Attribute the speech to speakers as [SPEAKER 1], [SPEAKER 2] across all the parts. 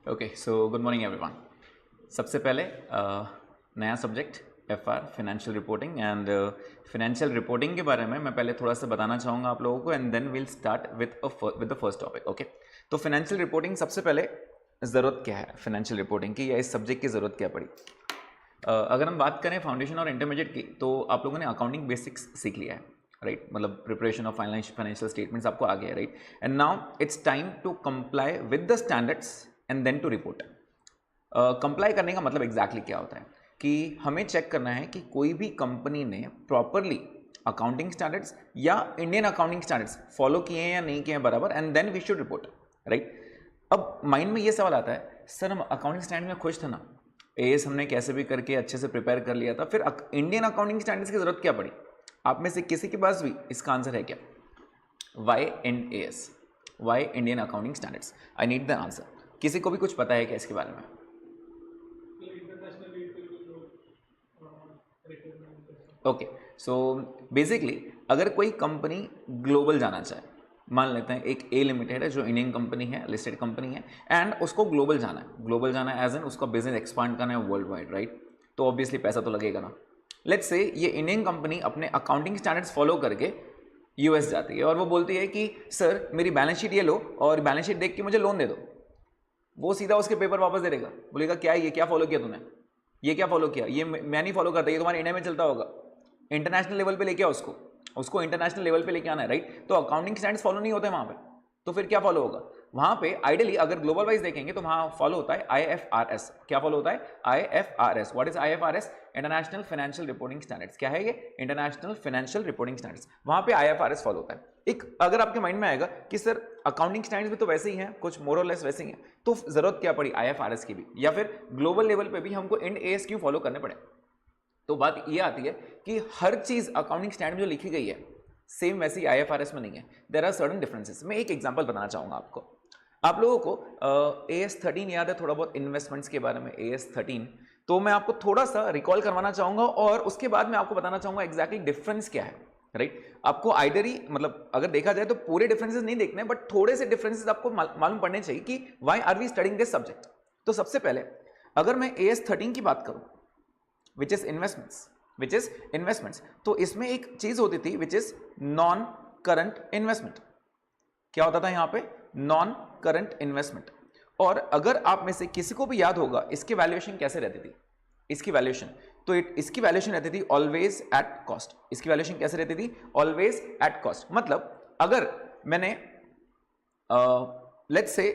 [SPEAKER 1] Okay so good morning everyone. सबसे पहले नया subject FR financial reporting and financial reporting के बारे में मैं पहले थोड़ा सा बताना चाहूँगा आप लोगों को and then will start with the first topic. Okay, तो फाइनेंशियल रिपोर्टिंग सबसे पहले ज़रूरत क्या है फाइनेंशियल रिपोर्टिंग की, या इस सब्जेक्ट की ज़रूरत क्या पड़ी। अगर हम बात करें फाउंडेशन और इंटरमीडिएट की, तो आप लोगों ने अकाउंटिंग बेसिक्स सीख लिया है, राइट मतलब प्रिपरेशन ऑफ फाइनेंशियल स्टेटमेंट्स आपको आ गया है, right. And now it's time to comply with the standards and then to report. Comply करने का मतलब एग्जैक्टली क्या होता है कि हमें चेक करना है कि कोई भी कंपनी ने प्रॉपरली अकाउंटिंग स्टैंडर्ड्स या इंडियन अकाउंटिंग स्टैंडर्ड्स फॉलो किए हैं या नहीं किए हैं बराबर, and then we should report, right. अब माइंड में ये सवाल आता है, सर हम अकाउंटिंग स्टैंडर्ड में खुश थे ना, एएस हमने कैसे भी करके अच्छे से प्रिपेयर कर लिया था, फिर इंडियन अकाउंटिंग स्टैंडर्ड्स की जरूरत क्या पड़ी। आप में से किसी के पास भी इसका आंसर है क्या? Why and AS, why Indian accounting standards? I need the answer. किसी को भी कुछ पता है क्या इसके बारे में? ओके, सो बेसिकली अगर कोई कंपनी ग्लोबल जाना चाहे, मान लेते हैं एक ए लिमिटेड है जो इंडियन कंपनी है, लिस्टेड कंपनी है, एंड उसको ग्लोबल जाना है एज एन उसका बिजनेस एक्सपांड करना है वर्ल्ड वाइड, राइट। तो ऑब्वियसली पैसा तो लगेगा ना। लेट्स से ये इंडियन कंपनी अपने अकाउंटिंग स्टैंडर्ड्स फॉलो करके यूएस जाती है और वो बोलती है कि सर मेरी बैलेंस शीट ये लो और बैलेंस शीट देख के मुझे लोन दे दो। वो सीधा उसके पेपर वापस दे देगा, बोलेगा क्या ये क्या फॉलो किया तूने, ये क्या फॉलो किया, ये मैं नहीं फॉलो करता, ये तुम्हारे इंडिया में चलता होगा। इंटरनेशनल लेवल पे लेके आओ उसको इंटरनेशनल लेवल पे लेके आना है, राइट। तो अकाउंटिंग स्टैंडर्ड्स फॉलो नहीं होते वहां पे, तो फिर क्या फॉलो होगा वहां पे? आइडियली अगर ग्लोबल वाइज देखेंगे तो वहां फॉलो होता है IFRS। क्या फॉलो होता है? IFRS। What is IFRS? International financial reporting standards. क्या है ये? International financial reporting standards. वहां पे IFRS फॉलो होता है। एक अगर आपके माइंड में आएगा कि सर अकाउंटिंग स्टैंडर्ड्स भी तो वैसे ही हैं, कुछ मोर और लेस वैसे ही हैं, तो जरूरत क्या पड़ी IFRS की भी, या फिर ग्लोबल लेवल पे भी हमको इंड AS क्यों फॉलो करने पड़े? तो बात ये आती है कि हर चीज अकाउंटिंग स्टैंडर्ड जो लिखी गई है सेम वैसी IFRS में नहीं है। There are certain differences. मैं एक एग्जांपल बताना चाहूंगा आपको। आप लोगों को AS13 याद है थोड़ा बहुत इन्वेस्टमेंट्स के बारे में, AS13। तो मैं आपको थोड़ा सा रिकॉल करवाना चाहूंगा और उसके बाद मैं आपको बताना चाहूंगा एग्जैक्टली डिफरेंस क्या है, राइट। आपको आइडरी मतलब अगर देखा जाए तो पूरे डिफरेंसेस नहीं देखने, बट थोड़े से डिफरेंसेस आपको मालूम पड़ने चाहिए कि why are we studying this subject. तो सबसे पहले अगर मैं AS13 की बात करूं विच इज इन्वेस्टमेंट्स, तो इसमें एक चीज होती थी which is non current investment. क्या होता था यहां पे? Non current investment. और अगर आप में से किसी को भी याद होगा इसकी वैल्यूएशन कैसे रहती थी, इसकी वैल्यूएशन, तो इसकी वैल्यूएशन रहती थी ऑलवेज एट कॉस्ट। इसकी वैल्यूएशन कैसे रहती थी? Always at cost. मतलब अगर मैंने लेट्स से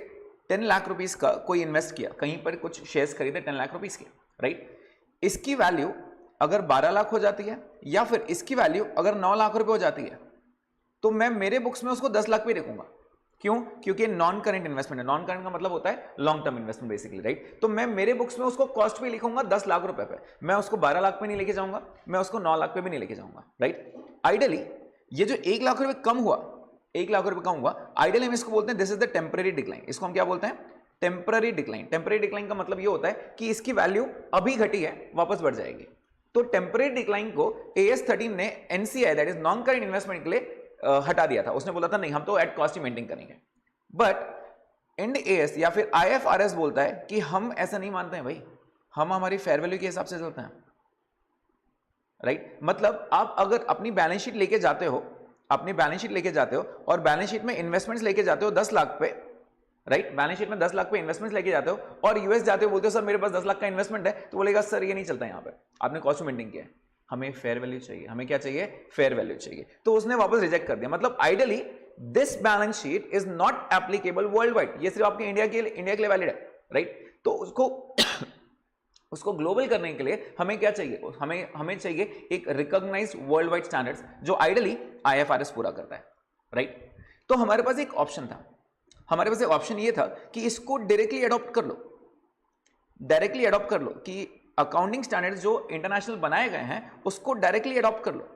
[SPEAKER 1] 10 लाख रुपीस का कोई इन्वेस्ट किया, कहीं पर कुछ शेयर्स खरीदे 10 लाख रुपीस के, राइट। इसकी वैल्यू अगर 12 लाख हो जाती है या फिर इसकी वैल्यू अगर 9 लाख रुपए हो जाती है, तो मैं मेरे बुक्स में उसको 10 लाख पे रखूंगा। क्यों? क्योंकि नॉन करंट इन्वेस्टमेंट है। नॉन करंट का मतलब होता है long term investment basically, right. तो मैं मेरे बुक्स में उसको कॉस्ट पे लिखूंगा 10 लाख रुपए पे, मैं उसको 12 लाख पे नहीं लेके जाऊंगा, मैं उसको 9 लाख पे भी नहीं लेके जाऊंगा, राइट। आइडियली ये जो 1 लाख रुपए कम हुआ, 1 लाख रुपए कम हुआ, आइडियली हम इसको बोलते हैं this is the temporary decline. इसको हम क्या बोलते हैं? Temporary decline. टेम्पररी डिक्लाइन का मतलब ये होता है कि इसकी वैल्यू अभी घटी है, वापस बढ़ जाएगी। तो टेम्पररी डिक्लाइन को AS13 ने NCI that is non current investment के लिए हटा दिया था। उसने बोला था नहीं हम तो एट कॉस्ट ही मेंटेन करेंगे। बट इंड AS या फिर IFRS बोलता है कि हम ऐसा नहीं मानते हैं भाई, हम हमारी फेयर वैल्यू के हिसाब से चलते हैं, राइट। मतलब आप अगर अपनी बैलेंस शीट लेके जाते हो, अपनी बैलेंस शीट लेके जाते हो और बैलेंस शीट में इन्वेस्टमेंट्स लेके जाते हो 10 लाख पे, राइट। बैलेंस शीट में 10 लाख पे इन्वेस्टमेंट्स लेके जाते हो और यूएस जाते हो, बोलते हो सर मेरे पास 10 लाख का इन्वेस्टमेंट है, तो बोलेगा सर ये नहीं चलता यहाँ पे, आपने कॉस्ट मेंटेन किया है, हमें फेयर वैल्यू चाहिए। हमें क्या चाहिए? फेयर वैल्यू चाहिए। तो उसने वापस रिजेक्ट कर दिया। मतलब ideally this balance sheet is not applicable world wide, ये सिर्फ आपके इंडिया के लिए वैलिड है, राइट। तो उसको ग्लोबल करने के लिए हमें क्या चाहिए? हमें चाहिए एक रिकॉग्नाइज्ड वर्ल्ड वाइड स्टैंडर्ड्स जो आइडियली IFRS पूरा करता है, राइट। तो हमारे पास एक ऑप्शन था, हमारे पास एक ऑप्शन ये था कि इसको डायरेक्टली अडॉप्ट कर लो, डायरेक्टली अडॉप्ट कर लो कि अकाउंटिंग स्टैंडर्ड्स जो इंटरनेशनल बनाए गए हैं उसको डायरेक्टली अडॉप्ट कर लो।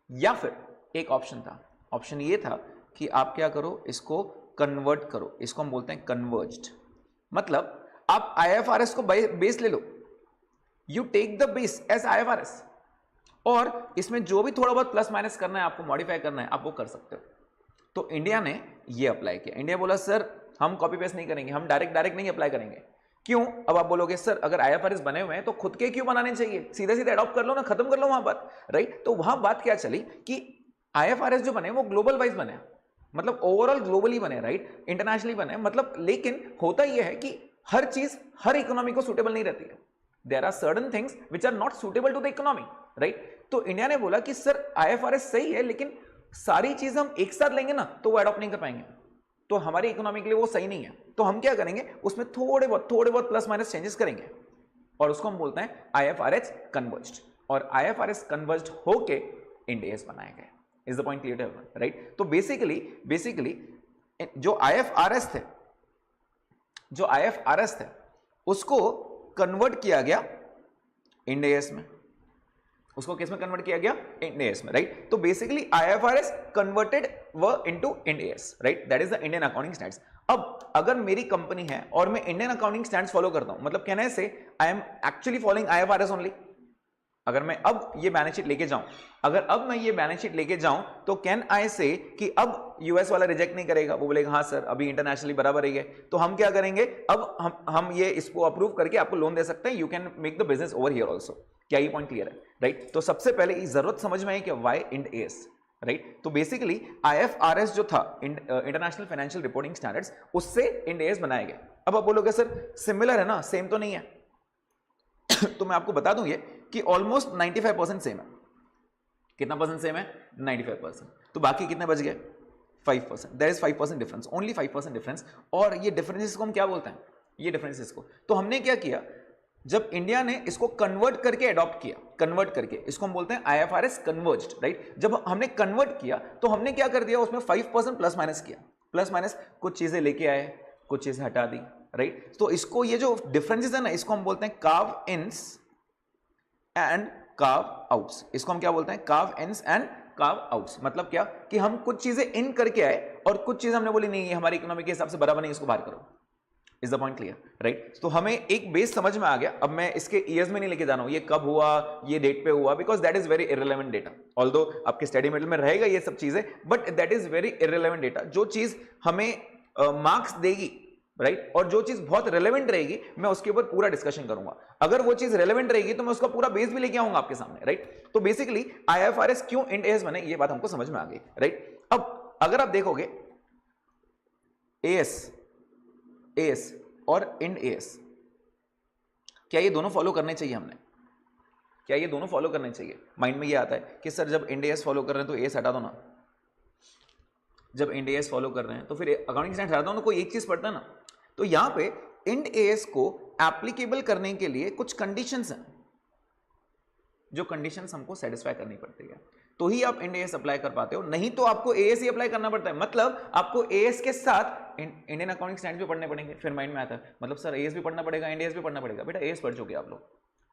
[SPEAKER 1] या फिर एक ऑप्शन था, ऑप्शन ये था कि आप क्या करो, इसको कन्वर्ट करो। इसको हम बोलते हैं कन्वर्ज्ड। मतलब आप IFRS को बेस ले लो, you take the base as IFRS, और इसमें जो भी थोड़ा बहुत प्लस माइनस करना है, आपको मॉडिफाई करना है, आप वो कर सकते हो। तो इंडिया ने ये अप्लाई किया। इंडिया बोला सर हम कॉपी पेस्ट नहीं करेंगे, हम डायरेक्ट नहीं अप्लाई करेंगे। क्यों? अब आप बोलोगे सर अगर IFRS बने हुए हैं तो खुद के क्यों बनाने चाहिए, सीधे सीधे अडॉप्ट कर लो ना, खत्म कर लो वहां बात, राइट। तो वहां बात क्या चली कि IFRS जो बने वो ग्लोबल वाइज बने, मतलब ओवरऑल ग्लोबली बने, राइट, इंटरनेशनली बने, मतलब लेकिन होता यह है कि हर चीज हर इकोनॉमी को सुटेबल नहीं रहती है। There are certain things which are not suitable to the economy, right. तो इंडिया ने बोला कि सर IFRS सही है लेकिन सारी चीज हम एक साथ लेंगे ना तो वो अडॉप्ट नहीं कर पाएंगे, तो हमारी इकोनॉमी के लिए वो सही नहीं है। तो हम क्या करेंगे, उसमें थोड़े बहुत प्लस माइनस चेंजेस करेंगे और उसको हम बोलते हैं IFRS कन्वर्ज्ड, और IFRS कन्वर्ज्ड होके इंड AS बनाए गए। Is the point clear, right. तो बेसिकली जो IFRS थे उसको कन्वर्ट किया गया इंड AS में, उसको किस में कन्वर्ट किया गया, इंड AS में, राइट। तो बेसिकली IFRS कन्वर्टेड व into Ind AS, right, that is the Indian accounting standards. अब अगर मेरी कंपनी है और मैं इंडियन अकाउंटिंग स्टैंडर्ड्स फॉलो करता हूं, मतलब कहने से I am actually following IFRS only. अगर मैं अब ये बैलेंस शीट लेके जाऊं तो कैन आई से कि अब यूएस वाला रिजेक्ट नहीं करेगा, वो बोलेगा हाँ सर अभी इंटरनेशनली बराबर ही है, तो हम क्या करेंगे, अब हम ये इसको अप्रूव करके आपको लोन दे सकते हैं, you can make the business over here also. क्या ये पॉइंट क्लियर है, राइट। तो सबसे पहले इस जरूरत समझ में आई कि व्हाई इंड AS, राइट। तो बेसिकली IFRS जो था, इंटरनेशनल फाइनेंशियल रिपोर्टिंग स्टैंडर्ड्स, उससे इंड AS बनाए गए। अब आप बोलोगे सर सिमिलर है ना, सेम तो नहीं है तो मैं आपको बता दूं ये कि ऑलमोस्ट 95% सेम है। कितना परसेंट सेम है, 95%। तो बाकी कितने बच गए, 5%। There is 5% difference, only 5% difference. और ये डिफरेंसेस को हम क्या बोलते हैं, ये डिफरेंसेस को, तो हमने क्या किया, जब इंडिया ने इसको कन्वर्ट करके अडॉप्ट किया, कन्वर्ट करके इसको हम बोलते हैं IFRS कन्वर्ज्ड, राइट। जब हमने कन्वर्ट किया तो हमने क्या कर दिया, उसमें 5% प्लस माइनस किया, प्लस माइनस कुछ चीजें लेके आए, कुछ चीजें हटा दी, राइट। तो इसको, ये जो डिफरेंसेस है ना, इसको हम बोलते हैं carve ins and carve outs. इसको हम क्या बोलते हैं, carve ins and carve outs. मतलब क्या कि हम कुछ चीजें इन करके आए और कुछ चीजें हमने बोली नहीं, ये हमारी इकोनॉमी के हिसाब से बराबर नहीं, इसको बाहर करो। Is the point clear, right. तो हमें एक बेस समझ में आ गया। अब मैं इसके ईयर्स में नहीं लेके जा रहा हूं, ये कब हुआ, ये डेट पे हुआ, because that is very irrelevant data. Although आपके स्टडी मेटेरियल में रहेगा ये सब चीजें, but that is very irrelevant data. जो चीज हमें मार्क्स देगी, राइट, और जो चीज बहुत रिलेवेंट रहेगी मैं उसके ऊपर पूरा डिस्कशन करूंगा। अगर वो चीज रिलेवेंट रहेगी तो मैं उसका पूरा बेस भी लेके आऊंगा आपके सामने, राइट। तो बेसिकली IFRS क्यों इंड AS बने, ये बात हमको समझ में आ गई, राइट। अब अगर आप देखोगे AS और इंड AS, क्या ये दोनों फॉलो करने चाहिए हमने, क्या ये दोनों फॉलो करने चाहिए? माइंड में ये आता है कि सर जब इंड AS फॉलो कर रहे हैं तो AS हटा दो ना, जब इंड AS फॉलो कर रहे हैं तो फिर अकाउंटिंग स्टैंडर्ड हटा दो ना, कोई एक चीज पढ़ता है ना। तो यहां पे इंड AS को एप्लीकेबल करने के लिए कुछ कंडीशंस हैं, जो कंडीशंस हमको सेटिस्फाई करनी पड़ती है, तो ही आप इंड AS अप्लाई कर पाते हो, नहीं तो आपको AS ही अप्लाई करना पड़ता है। मतलब आपको AS के साथ इंडियन अकाउंटिंग स्टैंडर्ड भी पढ़ने पड़ेंगे। फिर माइंड में आता है मतलब सर AS भी पढ़ना पड़ेगा, इंड AS भी पढ़ना पड़ेगा। बेटा AS पढ़ चुके आप लोग,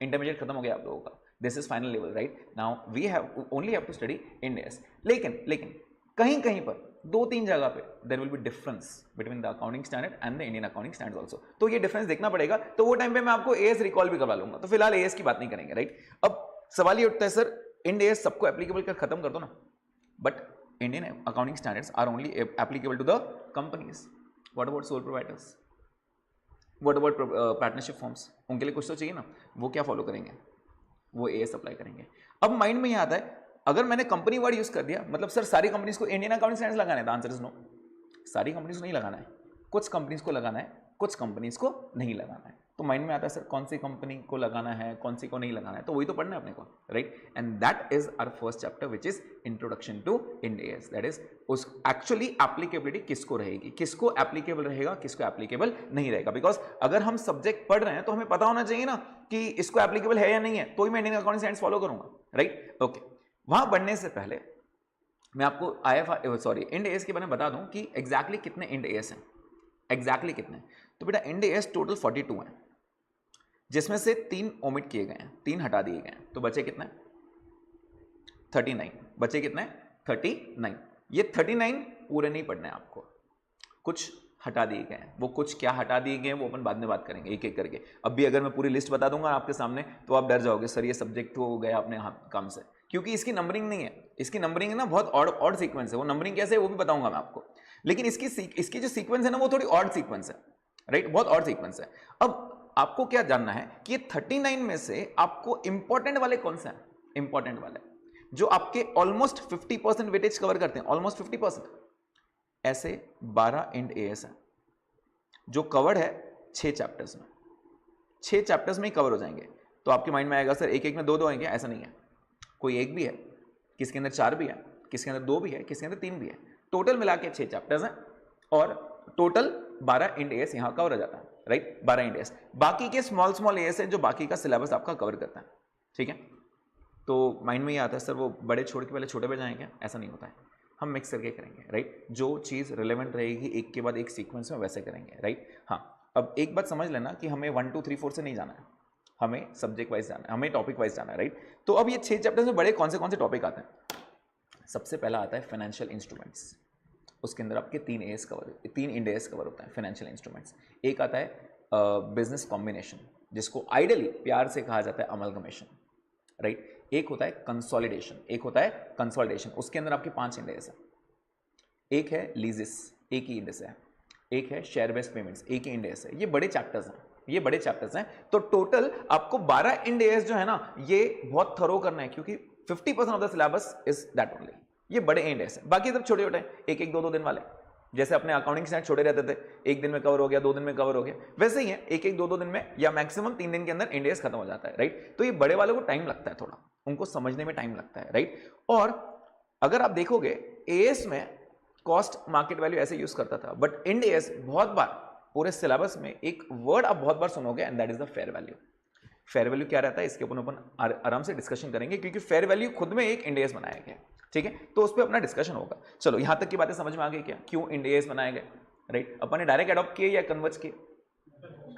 [SPEAKER 1] इंटरमीडिएट खत्म हो गया आप लोगों का, this is final level, right. Now we have only have to study Ind AS। लेकिन कहीं कहीं पर 2-3 जगह पे there will be difference between the accounting standard and the Indian accounting standard also. तो ये डिफरेंस देखना पड़ेगा, तो वो टाइम पे मैं आपको AS रिकॉल भी करवा लूंगा। तो फिलहाल AS की बात नहीं करेंगे, राइट। अब सवाल ये उठता है सर इंड AS सबको एप्लीकेबल कर खत्म कर दो ना, but Indian accounting standards are only applicable to the companies. What about sole providers, what about partnership forms, उनके लिए कुछ तो चाहिए ना, वो क्या फॉलो करेंगे, वो AS अप्लाई करेंगे। अब माइंड में ये आता है अगर मैंने कंपनी वर्ड यूज कर दिया, मतलब सर सारी कंपनीज को इंडियन अकाउंटिंग स्टैंडर्ड्स लगाना है, द आंसर इज नो। सारी कंपनीज को नहीं लगाना है, कुछ कंपनीज को लगाना है, कुछ कंपनीज को नहीं लगाना है। तो माइंड में आता है सर कौन सी कंपनी को लगाना है, कौन सी को नहीं लगाना है, तो वही तो पढ़ना है अपने को, right. And that is our first chapter which is introduction to Ind AS। That is उस एक्चुअली एप्लीकेबिलिटी किसको रहेगी, किसको एप्लीकेबल रहेगा, किसको एप्लीकेबल नहीं रहेगा। बिकॉज अगर हम सब्जेक्ट पढ़ रहे हैं तो हमें पता होना चाहिए ना कि इसको एप्लीकेबल है या नहीं है, तो ही मैं इंडियन अकाउंटिंग स्टैंडर्ड्स फॉलो करूंगा, राइट। ओके, वहां बढ़ने से पहले मैं आपको इंड AS के बारे में बता दूं कि एग्जैक्टली कितने इंड AS हैं, एग्जैक्टली कितने। तो बेटा इंड AS टोटल 42 हैं, जिसमें से 3 ओमिट किए गए हैं, 3 हटा दिए गए हैं, तो बचे कितने, 39। बचे कितने, 39। ये 39 पूरे नहीं पढ़ने आपको, कुछ हटा दिए गए हैं। वो कुछ क्या हटा दिए गए हैं वो अपन बाद में बात करेंगे एक एक करके। अब भी अगर मैं पूरी लिस्ट बता दूंगा आपके सामने तो आप डर जाओगे सर ये सब्जेक्ट हो गया अपने काम से, क्योंकि इसकी नंबरिंग नहीं है। इसकी नंबरिंग है ना बहुत ऑड सीक्वेंस है। वो नंबरिंग कैसे है वो भी बताऊंगा मैं आपको। लेकिन इसकी जो सीक्वेंस है ना वो थोड़ी ऑड सीक्वेंस है, राइट, बहुत ऑड सीक्वेंस है। अब आपको क्या जानना है कि 39 में से आपको इंपॉर्टेंट वाले कौन से हैं, इंपॉर्टेंट वाले जो आपके ऑलमोस्ट 50% वेटेज कवर करते हैं, ऑलमोस्ट 50%। ऐसे 12 इंड एएस है जो कवर्ड है 6 चैप्टर्स में, 6 चैप्टर्स में ही कवर हो जाएंगे। तो आपके माइंड में आएगा सर एक एक में 2-2 आएंगे, ऐसा नहीं है, कोई एक भी है, किसके अंदर 4 भी है, किसके अंदर 2 भी है, किसके अंदर 3 भी है, टोटल मिला के 6 चैप्टर्स हैं और टोटल 12 इंड एएस यहां कवर हो जाता है, राइट, 12 इंड एएस। बाकी के स्मॉल एएस है जो बाकी का सिलेबस आपका कवर करता है, ठीक है। तो माइंड में ये आता है सर वो बड़े छोड़ के पहले छोटे पे जाएंगे, ऐसा नहीं होता है, हम मिक्स करके करेंगे, राइट, जो चीज़ रिलेवेंट रहेगी एक के बाद एक सीक्वेंस में वैसे करेंगे, राइट। हाँ, अब एक बात समझ लेना कि हमें 1 2 3 4 से नहीं जाना है, हमें सब्जेक्ट वाइज जाना है, हमें टॉपिक वाइज जाना है, राइट। तो अब ये 6 चैप्टर्स में बड़े कौन से टॉपिक आते हैं। सबसे पहला आता है फाइनेंशियल इंस्ट्रूमेंट्स, उसके अंदर आपके 3 as cover, 3 Ind AS cover होता है फाइनेंशियल इंस्ट्रूमेंट्स। एक आता है बिजनेस कॉम्बिनेशन, जिसको आइडियली प्यार से कहा जाता है अमलगमेशन, राइट। एक होता है कंसोलिडेशन, एक होता है कंसोलिडेशन, उसके अंदर आपके 5 इंड एएस है। एक है लीजिस, एक ही इंड एएस है। एक है शेयर बेस्ड पेमेंट्स, एक ही इंड एएस है। ये बड़े चैप्टर्स हैं, ये बड़े चैप्टर्स हैं। तो टोटल आपको 12 इंड एएस जो है ना ये बहुत थरो करना है, क्योंकि 50% of the syllabus is that only. ये बड़े इंड एएस है, बाकी सब छोटे छोटे एक एक 2 दिन वाले, जैसे अपने अकाउंटिंग स्टैंडर्ड छोटे रहते थे, एक दिन में कवर हो गया, 2 दिन में कवर हो गया, वैसे ही है एक एक 2 दिन में या मैक्सिमम 3 दिन के अंदर इंड एएस खत्म हो जाता है, राइट। तो ये बड़े वालों को टाइम लगता है, थोड़ा उनको समझने में टाइम लगता है, राइट। और अगर आप देखोगे एएस में कॉस्ट मार्केट वैल्यू ऐसे यूज करता था, बट इंड एएस बहुत बार पूरे सिलेबस में एक वर्ड आप बहुत बार सुनोगे and that is the fair value. Fair value क्या रहता है इसके अपन आराम से डिस्कशन करेंगे, क्योंकि फेयर वैल्यू खुद में एक इंड एएस बनाया गया, ठीक है, तो उस पर अपना डिस्कशन होगा। चलो यहां तक की बातें समझ में आ गई क्या, क्यों इंड एएस बनाया गया, राइट। अपन ने डायरेक्ट अडॉप्ट किए या कन्वर्ट किए,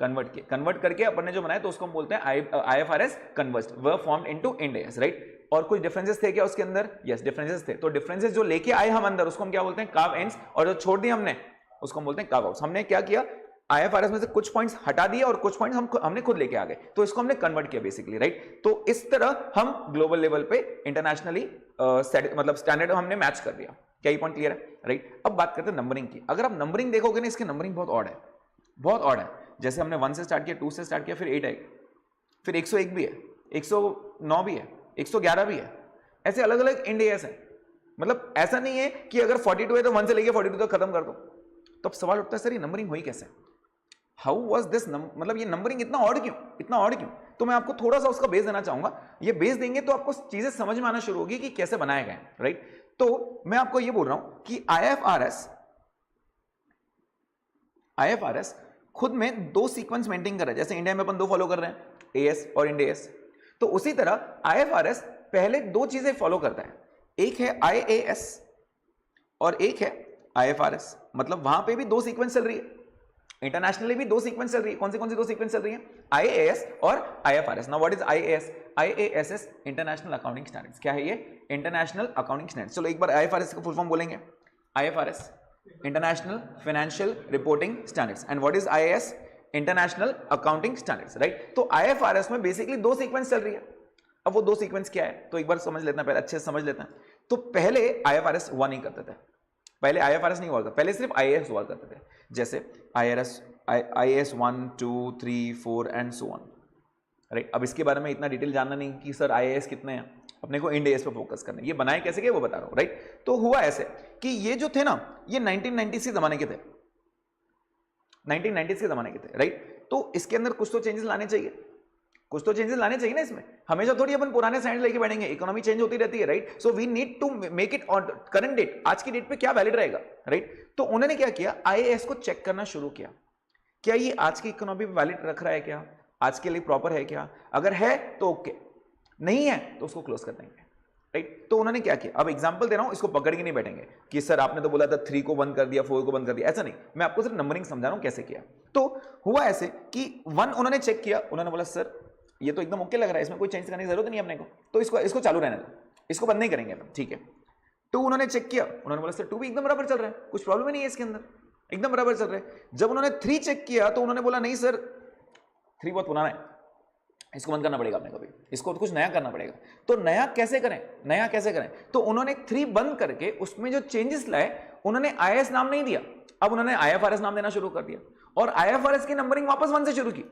[SPEAKER 1] कन्वर्ट किए, कन्वर्ट करके अपन ने जो बनाया तो उसको हम बोलते हैं IFRS convert were formed into Ind AS, right. और कुछ डिफरेंसेस थे क्या उसके अंदर, यस डिफरेंसेस थे। तो डिफरेंसेस जो लेके आए हम अंदर उसको हम क्या बोलते हैं, कार्व एंड्स, और जो छोड़ दिए हमने उसको हम बोलते हैं कार्व आउट्स। हमने क्या किया, आईएफआरएस में से कुछ पॉइंट्स हटा दिए और कुछ पॉइंट्स हमने खुद लेके आ गए, तो इसको हमने कन्वर्ट किया बेसिकली, राइट। तो इस तरह हम ग्लोबल लेवल पे इंटरनेशनली मतलब स्टैंडर्ड हमने मैच कर दिया। क्या ये पॉइंट क्लियर है, राइट। अब बात करते हैं नंबरिंग की। अगर आप नंबरिंग देखोगे ना, इसकी नंबरिंग बहुत ऑड है, बहुत ऑड है। जैसे हमने 1 से स्टार्ट किया, 2 से स्टार्ट किया, फिर 8 आई, फिर 101 भी है, 109 भी है, 111 भी है, ऐसे अलग अलग इंड एएस है। मतलब ऐसा नहीं है कि अगर 42 है तो 1 से लेके 42 तक खत्म कर दो। तो अब सवाल उठता है सर ये नंबरिंग हुई कैसे, हाउ वाज दिस, मतलब ये नंबरिंग इतना ऑड क्यों, इतना ऑड क्यों। तो मैं आपको थोड़ा सा उसका बेस देना चाहूंगा। ये बेस देंगे तो आपको चीजें समझ में आना शुरू होगी कि कैसे बनाए गए, राइट। तो मैं आपको ये बोल रहा हूं कि आईएफआरएस खुद में 2 सीक्वेंस मेंटेन कर रहा है। जैसे इंडिया में अपन 2 फॉलो कर रहे हैं, एएस और इंड एएस, तो उसी तरह आईएफआरएस पहले 2 चीजें फॉलो करता है, एक है आईएएस और एक है आईएफआरएस। मतलब वहां पे भी 2 सीक्वेंस चल रही है, इंटरनेशनली भी 2 सीक्वेंस चल रही है। कौन सी 2 सीक्वेंस चल रही है, आईएएस और IFRS. Now what is IAS, IAS is international accounting standards. क्या है ये, इंटरनेशनल अकाउंटिंग स्टैंडर्ड्स। चलो एक बार आईएफआरएस का फुल फॉर्म बोलेंगे, IFRS international financial reporting standards, and what is IAS, international accounting standards, right. तो आईएफआरएस में बेसिकली 2 सीक्वेंस चल रही है। अब वो 2 सीक्वेंस क्या है तो एक बार समझ लेते हैं, पहले अच्छे से समझ लेते हैं। तो पहले आईएफआरएस हुआ नहीं करते थे, पहले आईएफआरएस नहीं हुआ करता, पहले सिर्फ आईएएस हुआ करते थे। जैसे IAS 1 2 3 4 and so on, right. अब इसके बारे में इतना डिटेल जानना नहीं कि सर आईएएस कितने हैं, अपने को इंड एएस पे फोकस करना है। ये बनाए कैसे गए वो बता रहा हूं, राइट। तो हुआ ऐसे कि ये जो थे ना ये 1990s के जमाने के थे, 1990s के जमाने के थे, राइट। तो इसके अंदर कुछ तो चेंजेस लाने चाहिए, कुछ तो चेंजेस लाने चाहिए ना इसमें। हमेशा थोड़ी अपन पुराने स्टैंडर्ड लेके बैठेंगे, इकोनॉमी चेंज होती रहती है, right. So we need to make it on current date, आज की डेट पे क्या वैलिड रहेगा, राइट। तो उन्होंने क्या किया, आईएएस को चेक करना शुरू किया, क्या ये आज की इकोनॉमी पे वैलिड रख रहा है, क्या आज के लिए प्रॉपर है, क्या अगर है तो ओके, नहीं है तो उसको क्लोज कर देंगे, राइट। तो उन्होंने क्या किया, अब एग्जांपल दे रहा हूं, इसको पकड़ के नहीं बैठेंगे कि सर आपने तो बोला था 3 को बंद कर दिया, 4 को बंद कर दिया, ऐसा नहीं। मैं आपको सिर्फ नंबरिंग समझा रहा हूं कैसे किया। तो हुआ ऐसे कि 1 उन्होंने चेक किया, उन्होंने बोला सर ये तो एकदम ओके लग रहा है, इसमें कोई चेंज करने की जरूरत नहीं अपने को, तो इसको चालू रहने दो, इसको बंद नहीं करेंगे अपन, ठीक है। 2 उन्होंने चेक किया, उन्होंने बोला सर 2 भी एकदम बराबर चल रहा है, कुछ प्रॉब्लम ही नहीं है इसके अंदर, एकदम बराबर चल रहा है। जब उन्होंने 3 चेक किया तो उन्होंने बोला नहीं सर 3 बहुत पुराना है, इसको बंद करना पड़ेगा अपने को भी, इसको कुछ नया करना पड़ेगा। तो नया कैसे करें, नया कैसे करें, तो उन्होंने 3 बंद करके उसमें जो चेंजेस लाए उन्होंने IAS नाम नहीं दिया, अब उन्होंने IFRS नाम देना शुरू कर दिया और IFRS की नंबरिंग वापस 1 से शुरू की,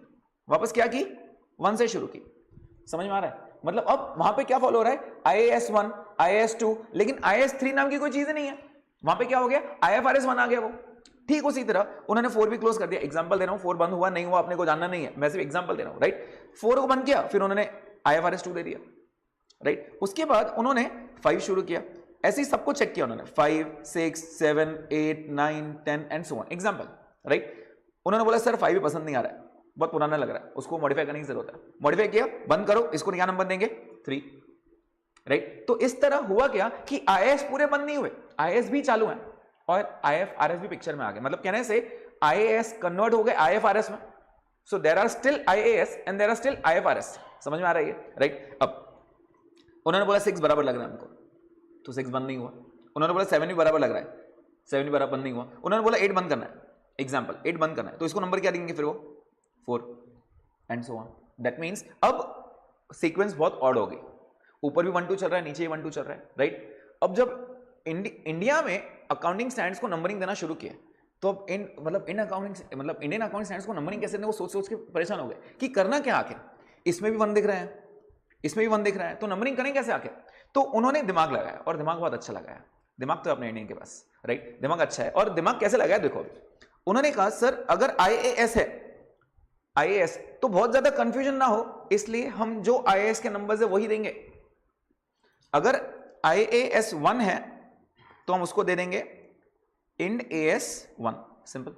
[SPEAKER 1] वापस क्या की, 1 से शुरू की। समझ में आ रहा है? मतलब अब वहां पे क्या फॉलो हो रहा है, IAS 1, IAS 2, लेकिन IAS 3 नाम की कोई चीज नहीं है, वहां पे क्या हो गया, IFRS 1 आ गया वो। ठीक उसी तरह उन्होंने 4 भी क्लोज कर दिया। एग्जांपल दे रहा हूं, 4 बंद हुआ नहीं हुआ अपने को जानना नहीं है, मैं सिर्फ एग्जांपल दे रहा हूं, राइट। 4 को बंद किया, फिर उन्होंने IFRS 2 दे दिया, राइट। उसके बाद उन्होंने 5 शुरू किया, ऐसे ही सबको चेक किया उन्होंने, 5, 6, 7, 8, 9, 10 and so on, example, right. उन्होंने बोला सर 5 भी पसंद नहीं आ रहा है, बहुत पुराना लग रहा है, उसको मॉडिफाई करने की जरूरत है। मॉडिफाई किया, बंद करो, इसको क्या नंबर देंगे, 3, राइट। तो इस तरह हुआ क्या कि IAS पूरे बंद नहीं हुए, IAS भी चालू है और IFRS भी पिक्चर में आ गए। मतलब कहने से IAS कन्वर्ट हो गए IFRS में, so there are still IAS and there are still IFRS। समझ में आ रहा है, राइट। अब उन्होंने बोला 6 बराबर लग रहा है हमको, तो 6 बंद नहीं हुआ। उन्होंने बोला 7 भी बराबर लग रहा है, 7 भी बराबर बंद नहीं हुआ। उन्होंने बोला 8 बंद करना है, एग्जाम्पल 8 बंद करना है, तो इसको नंबर क्या देंगे फिर वो, 4 and so on. That means अब सीक्वेंस बहुत ऑड हो गई, ऊपर भी 1 2 चल रहा है, नीचे भी 1 2 चल रहा है, राइट। अब जब इंडिया में अकाउंटिंग स्टैंडर्ड्स को नंबरिंग देना शुरू किया, तो अब इंडियन अकाउंटिंग स्टैंडर्ड्स को नंबरिंग कैसे दें, वो सोच सोच के परेशान हो गए कि करना क्या आखिर, इसमें भी 1 दिख रहा है, इसमें भी 1 दिख रहा है, तो नंबरिंग करें कैसे आखिर। तो उन्होंने दिमाग लगाया और दिमाग बहुत अच्छा लगाया, दिमाग तो अपने इंडियन के पास, राइट, दिमाग अच्छा है। और दिमाग कैसे लगाया देखो, उन्होंने कहा सर अगर IAS है, IAS तो बहुत ज्यादा कंफ्यूजन ना हो, इसलिए हम जो IAS के नंबर्स है वही देंगे। अगर IAS 1 है तो हम उसको दे देंगे IND AS 1, सिंपल।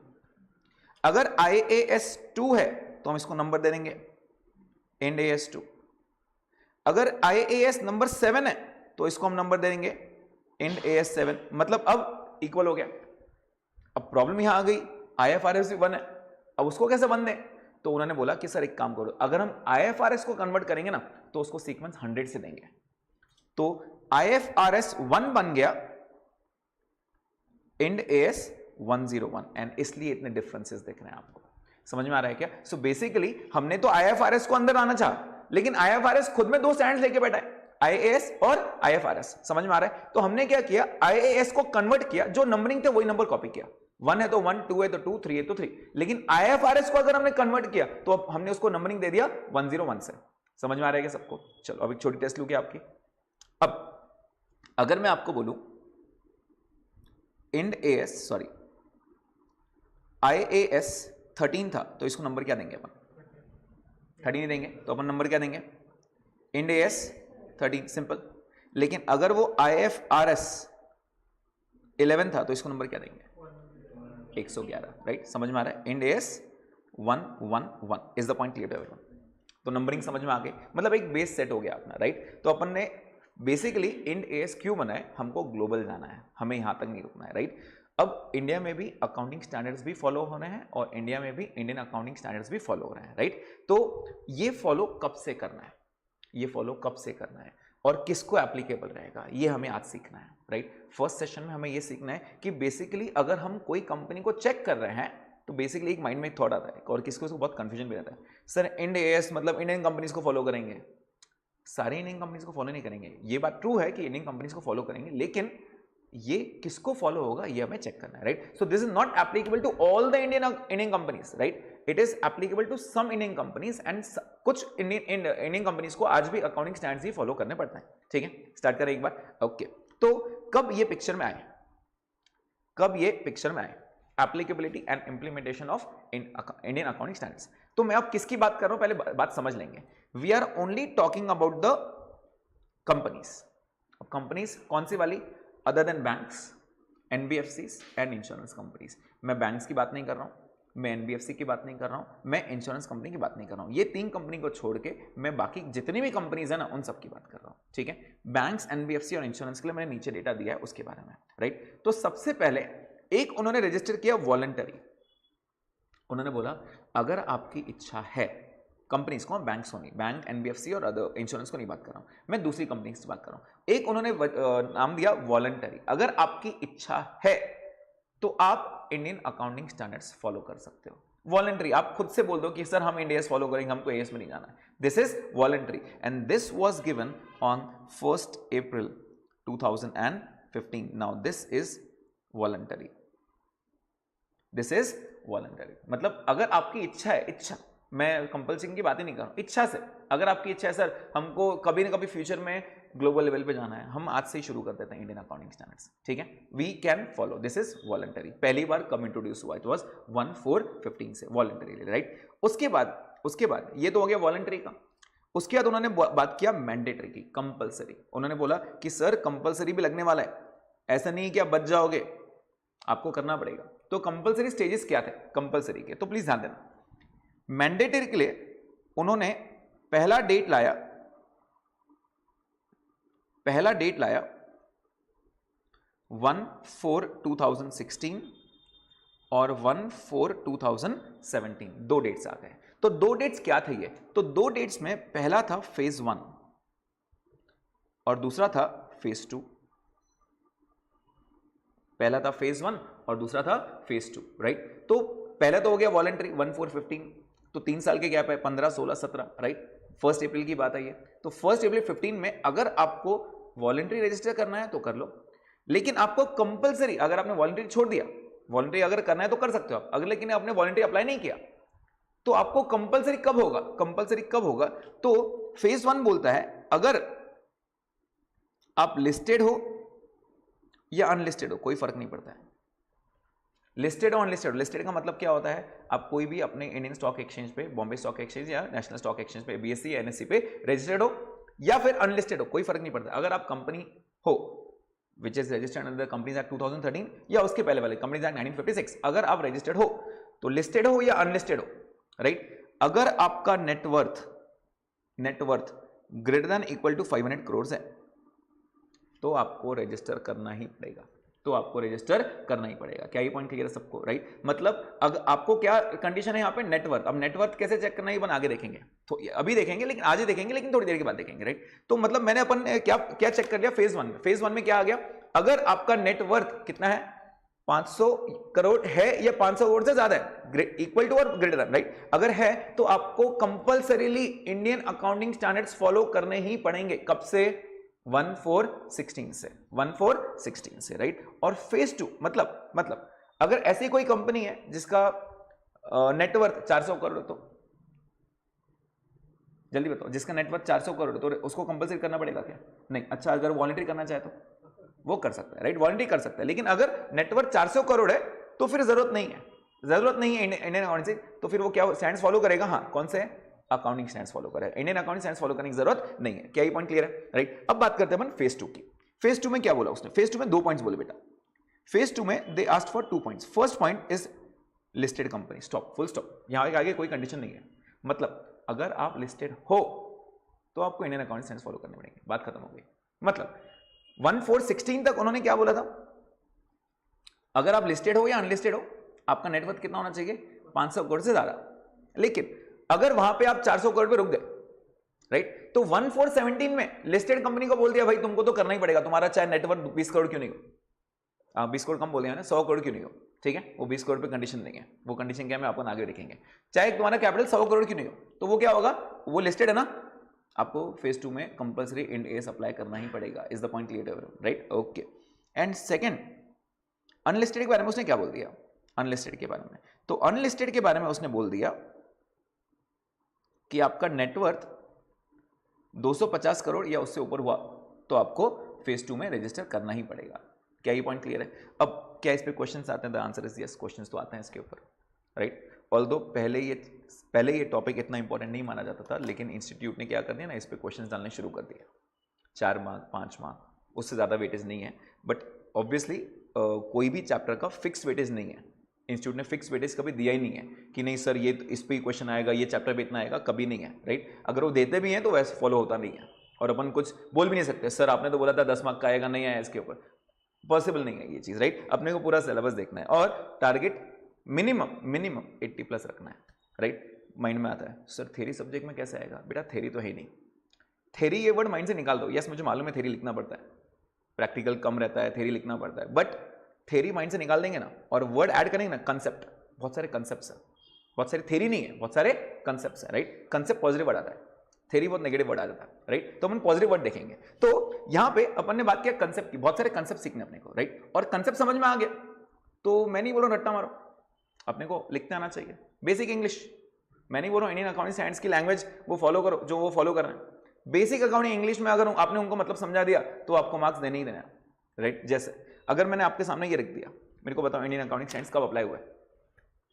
[SPEAKER 1] अगर IAS 2 है तो हम इसको नंबर दे देंगे IND AS 2। अगर IAS नंबर 7 है तो इसको हम नंबर दे देंगे IND AS 7। मतलब अब इक्वल हो गया। अब प्रॉब्लम यहां आ गई, IFRS भी 1 है, अब उसको कैसे 1 दें। तो उन्होंने बोला कि सर एक काम करो, अगर हम IFRS को कन्वर्ट करेंगे ना तो उसको सीक्वेंस 100 से देंगे। तो IFRS 1 बन गया IND AS 101, एंड इसलिए इतने डिफरेंसेस दिख रहे हैं आपको। समझ में आ रहा है क्या। सो बेसिकली हमने तो IFRS को अंदर आना चाहा, लेकिन IFRS खुद में 2 स्टैंडर्ड्स लेके बैठा है, IAS और IFRS। समझ में आ रहा है। तो हमने क्या किया, IAS को कन्वर्ट किया, जो नंबरिंग थे वही नंबर कॉपी किया, 1 है तो 1, 2 है तो 2, 3 है तो 3। लेकिन IFRS को अगर हमने कन्वर्ट किया तो अब हमने उसको नंबरिंग दे दिया 101 से। समझ में आ रहा है क्या सबको। चलो अब एक छोटी टेस्ट लूं क्या आपकी। अब अगर मैं आपको बोलूं IND AS सॉरी IAS 13 था तो इसको नंबर क्या देंगे अपन, 13 देंगे, तो अपन नंबर क्या देंगे IND AS 13, सिंपल। लेकिन अगर वो IFRS 11 था तो इसको नंबर क्या देंगे 111, राइट। समझ में आ रहा है। IND AS 111 is the point, clear to everyone. तो नंबरिंग समझ में आ गई, मतलब एक बेस सेट हो गया अपना, राइट। तो अपन ने बेसिकली IND AS क्यों बनाए, हमको ग्लोबल जाना है, हमें यहां तक नहीं रुकना है, राइट। अब इंडिया में भी अकाउंटिंग स्टैंडर्ड्स भी फॉलो हो रहे हैं और इंडिया में भी इंडियन अकाउंटिंग स्टैंडर्ड्स भी फॉलो हो रहे हैं, राइट। तो ये फॉलो कब से करना है, ये फॉलो कब से करना है और किसको एप्लीकेबल रहेगा, ये हमें आज सीखना है, राइट। फर्स्ट सेशन में हमें ये सीखना है कि बेसिकली अगर हम कोई कंपनी को चेक कर रहे हैं तो बेसिकली एक माइंड में एक थॉट आता है और किसको बहुत कंफ्यूजन भी रहता है, सर IND AS मतलब इंडियन कंपनीज को फॉलो करेंगे। सारे इंडियन कंपनीज को फॉलो नहीं करेंगे, ये बात ट्रू है कि इंडियन कंपनीज को फॉलो करेंगे, लेकिन ये किसको फॉलो होगा ये हमें चेक करना है, right. So this is not applicable to all the Indian companies, right. It is applicable to some Indian companies and कुछ इंडियन कंपनीज को आज भी अकाउंटिंग स्टैंडर्ड्स ही फॉलो करने पड़ते हैं, ठीक है। स्टार्ट करें एक बार, ओके। तो कब ये पिक्चर में आए, कब ये पिक्चर में आए applicability and implementation of Indian accounting standards. तो मैं अब किसकी बात कर रहा हूं पहले बात समझ लेंगे। We are only talking about the companies. अब कंपनीज कौन सी वाली, other than banks, NBFCs and insurance companies. मैं बैंक्स की बात नहीं कर रहा हूं, मैं NBFC की बात नहीं कर रहा हूं, मैं इंश्योरेंस कंपनी की बात नहीं कर रहा हूं। ये 3 कंपनी को छोड़ के मैं बाकी जितनी भी कंपनीज है ना उन सब की बात कर रहा हूं, ठीक है। बैंक्स, NBFC और इंश्योरेंस के लिए मैंने नीचे डेटा दिया है उसके बारे में, राइट। तो सबसे पहले एक उन्होंने रजिस्टर किया वॉलंटरी। उन्होंने बोला अगर आपकी इच्छा है, कंपनीज को, बैंक्स को नहीं, बैंक, NBFC और अदर इंश्योरेंस को नहीं बात कर रहा हूं, मैं दूसरी कंपनी से बात कर रहा हूं। एक उन्होंने नाम दिया वॉलंटरी। अगर आपकी इच्छा है तो आप इंडियन अकाउंटिंग स्टैंडर्ड्स फॉलो कर सकते हो। वॉलंटरी, आप खुद से बोल दो कि सर हम इंड AS फॉलो करेंगे, हमको AS में नहीं जाना है। This is voluntary and this was given on 1 April 2015। Now this is voluntary, this is voluntary. मतलब अगर आपकी इच्छा है, इच्छा, मैं कंपल्सरी की बात ही नहीं कर रहा हूं, इच्छा से अगर आपकी इच्छा है सर हमको कभी ना कभी फ्यूचर में ग्लोबल लेवल पे जाना है, हम आज से ही शुरू कर देते हैं इंडियन अकाउंटिंग स्टैंडर्ड्स, ठीक है, we can follow, this is voluntary. पहली बार कब इंट्रोड्यूस हुआ, इट वाज 1415 से वॉलंटरी, राइट। उसके बाद ये तो हो गया वॉलंटरी का। उसके बाद उन्होंने बात किया मैंडेटरी की, कंपल्सरी। उन्होंने बोला कि सर कंपल्सरी भी लगने वाला है, ऐसा नहीं कि आप बच जाओगे, आपको करना पड़ेगा। तो कंपल्सरी स्टेजेस क्या थे कंपल्सरी के, तो प्लीज ध्यान देना। मैंडेटरी के लिए उन्होंने पहला डेट लाया 1/4/2016 और 1/4/2017, दो डेट्स आ गए। तो दो डेट्स क्या थे ये, तो दो डेट्स में पहला था फेज 1 और दूसरा था फेज 2। पहला था फेज 1 और दूसरा था फेज 2, राइट। तो पहला तो हो गया वॉलंटरी 1/4/15, तो 3 साल के गैप है, 15, 16, 17, राइट। 1 अप्रैल की बात है ये, तो 1 अप्रैल 15 में अगर आपको वॉलंटरी रजिस्टर करना है तो कर लो, लेकिन आपको कंपलसरी, अगर आपने वॉलंटरी छोड़ दिया, वॉलंटरी अगर करना है तो कर सकते हो आप, अगर लेकिन आपने वॉलंटरी अप्लाई नहीं किया तो आपको कंपलसरी कब होगा, कंपलसरी कब होगा, तो फेज 1 बोलता है अगर आप लिस्टेड हो या अनलिस्टेड हो, कोई फर्क नहीं पड़ता है, लिस्टेड और अनलिस्टेड। लिस्टेड का मतलब क्या होता है, आप कोई भी अपने इंडियन स्टॉक एक्सचेंज पे, बॉम्बे स्टॉक एक्सचेंज या नेशनल स्टॉक एक्सचेंज पे, बीएसई एनएससी पे रजिस्टर्ड हो या फिर अनलिस्टेड हो, कोई फर्क नहीं पड़ता। अगर आप कंपनी हो which is registered under companies act 2013 या उसके पहले वाले कंपनीज एक्ट 1956, अगर आप रजिस्टर्ड हो तो लिस्टेड हो या अनलिस्टेड हो, राइट। अगर आपका net worth greater than equal to 500 crore है तो आपको रजिस्टर करना ही पड़ेगा, क्या ये पॉइंट क्लियर है सबको, राइट। मतलब अगर आपको क्या कंडीशन है यहाँ पे, नेटवर्थ। अब नेटवर्थ कैसे चेक करना है ये आगे देखेंगे, तो अभी देखेंगे, लेकिन आज ही देखेंगे, लेकिन थोड़ी देर के बाद देखेंगे, राइट। तो मतलब मैंने अपन क्या चेक कर लिया फेज 1 में। फेज 1 में क्या आ गया, अगर आपका नेटवर्थ कितना है, 500 करोड़ है या 500 करोड़ से ज्यादा है, इक्वल टू और ग्रेटर देन, राइट। अगर है तो आपको compulsorily Indian accounting standards follow करने ही पड़ेंगे। कब से, 1/4/16 से, राइट। और फेज 2 मतलब अगर ऐसी कोई कंपनी है जिसका नेटवर्थ 400 करोड़, तो जल्दी बताओ, जिसका नेटवर्थ 400 करोड़ तो उसको कंपल्सरी करना पड़ेगा क्या, नहीं। अच्छा, अगर वॉलंटरी करना चाहे तो वो कर सकता है, राइट, वॉलंटरी कर सकता है। लेकिन अगर नेटवर्थ 400 करोड़ है तो फिर जरूरत नहीं है इंडियन अकाउंटिंग से, तो फिर वो क्या स्टैंड्स फॉलो करेगा, हाँ, कौन से अकाउंटिंग स्टैंड्स फॉलो करेगा, इंडियन अकाउंटिंग स्टैंड्स फॉलो करने की जरूरत नहीं है। क्या ये पॉइंट क्लियर है, राइट। अब बात करते हैं अपन फेज 2 की। फेज 2 में क्या बोला उसने, फेज 2 में 2 पॉइंट्स बोले बेटा। फेज 2 में they asked for 2 points. First point is listed company, stop, full stop, यहां आगे कोई कंडीशन नहीं है। मतलब अगर आप लिस्टेड हो तो आपको इंडियन अकाउंटिंग स्टैंड्स फॉलो करने पड़ेंगे, बात खत्म हो गई। मतलब 1/4/16 तक उन्होंने क्या बोला था, अगर आप लिस्टेड हो या अनलिस्टेड हो, आपका नेटवर्थ कितना होना चाहिए, 500 करोड़ से ज्यादा। लेकिन अगर वहां पे आप 400 करोड़ पे रुक गए, राइट, तो 1/4/17 में लिस्टेड कंपनी को बोल दिया भाई तुमको तो करना ही पड़ेगा, तुम्हारा चाहे नेटवर्थ 20 करोड़ क्यों नहीं हो, 20 करोड़ कम बोले हैं ना, 100 करोड़ क्यों नहीं हो, ठीक है, वो 20 करोड़ पे कंडीशन नहीं है, वो कंडीशन क्या है मैं आपको आगे देखेंगे। चाहे तुम्हारा कैपिटल 100 करोड़ क्यों नहीं हो, तो वो क्या होगा, वो लिस्टेड है ना, आपको फेज 2 में कंपल्सरी इंड एस अप्लाई करना ही पड़ेगा। Is the point clear, right, okay. And second, unlisted के बारे में उसने क्या बोल दिया, अनलिस्टेड के बारे में, तो अनलिस्टेड के बारे में उसने बोल दिया कि आपका नेटवर्थ 250 करोड़ या उससे ऊपर हुआ तो आपको फेज 2 में रजिस्टर करना ही पड़ेगा। क्या ये पॉइंट क्लियर है। अब क्या इस पे क्वेश्चंस आते हैं, the answer is yes, questions तो आते हैं इसके ऊपर, राइट। ऑल्दो पहले ये टॉपिक इतना इंपॉर्टेंट नहीं माना जाता था, लेकिन इंस्टीट्यूट ने क्या कर दिया ना, इस पे क्वेश्चंस डालने शुरू कर दिया। 4 मार्क 5 मार्क उससे ज़्यादा वेटेज नहीं है, बट ऑब्वियसली कोई भी चैप्टर का फिक्स वेटेज नहीं है। इंस्टीट्यूट ने फिक्स वेटेज कभी दिया ही नहीं है कि नहीं सर ये इस पे क्वेश्चन आएगा, ये चैप्टर पे इतना आएगा, कभी नहीं है, राइट। अगर वो देते भी हैं तो वैसे फॉलो होता नहीं है, और अपन कुछ बोल भी नहीं सकते सर आपने तो बोला था 10 मार्क का आएगा, नहीं आया इसके ऊपर, पॉसिबल नहीं है ये चीज़, राइट। अपने को पूरा सिलेबस देखना है और टारगेट मिनिमम 80 प्लस रखना है, राइट। माइंड में आता है सर थ्योरी सब्जेक्ट में कैसे आएगा, बेटा थ्योरी तो है नहीं, थ्योरी ये वर्ड माइंड से निकाल दो। यस मुझे मालूम है थ्योरी लिखना पड़ता है, प्रैक्टिकल कम रहता है, थ्योरी लिखना पड़ता है, बट थ्योरी माइंड से निकाल देंगे ना और वर्ड ऐड करेंगे ना, कंसेप्ट, बहुत सारे कंसेप्ट है, बहुत सारी थ्योरी नहीं है, बहुत सारे कंसेप्ट है, राइट। कंसेप्ट पॉजिटिव वर्ड आता है, थ्योरी बहुत नेगेटिव वर्ड आ जाता है, राइट? तो अपन पॉजिटिव वर्ड देखेंगे। तो यहां पे अपन ने बात किया कंसेप्ट की, बहुत सारे कंसेप्ट सीखने अपने को, राइट? और कंसेप्ट समझ में आ गया तो मैं नहीं बोल रहा रट्टा मारो, अपने को लिखते आना चाहिए, बेसिक इंग्लिश। मैं नहीं बोल रहा इंडियन अकाउंटिंग साइंस की लैंग्वेज वो फॉलो करो जो वो फॉलो कर रहे हैं। बेसिक अकाउंटिंग इंग्लिश में अगर आपने उनको मतलब समझा दिया तो आपको मार्क्स देने ही देना, राइट? जैसे अगर मैंने आपके सामने ये रख दिया, मेरे को बताओ इंडियन अकाउंटिंग साइंस कब अप्लाई हुआ है,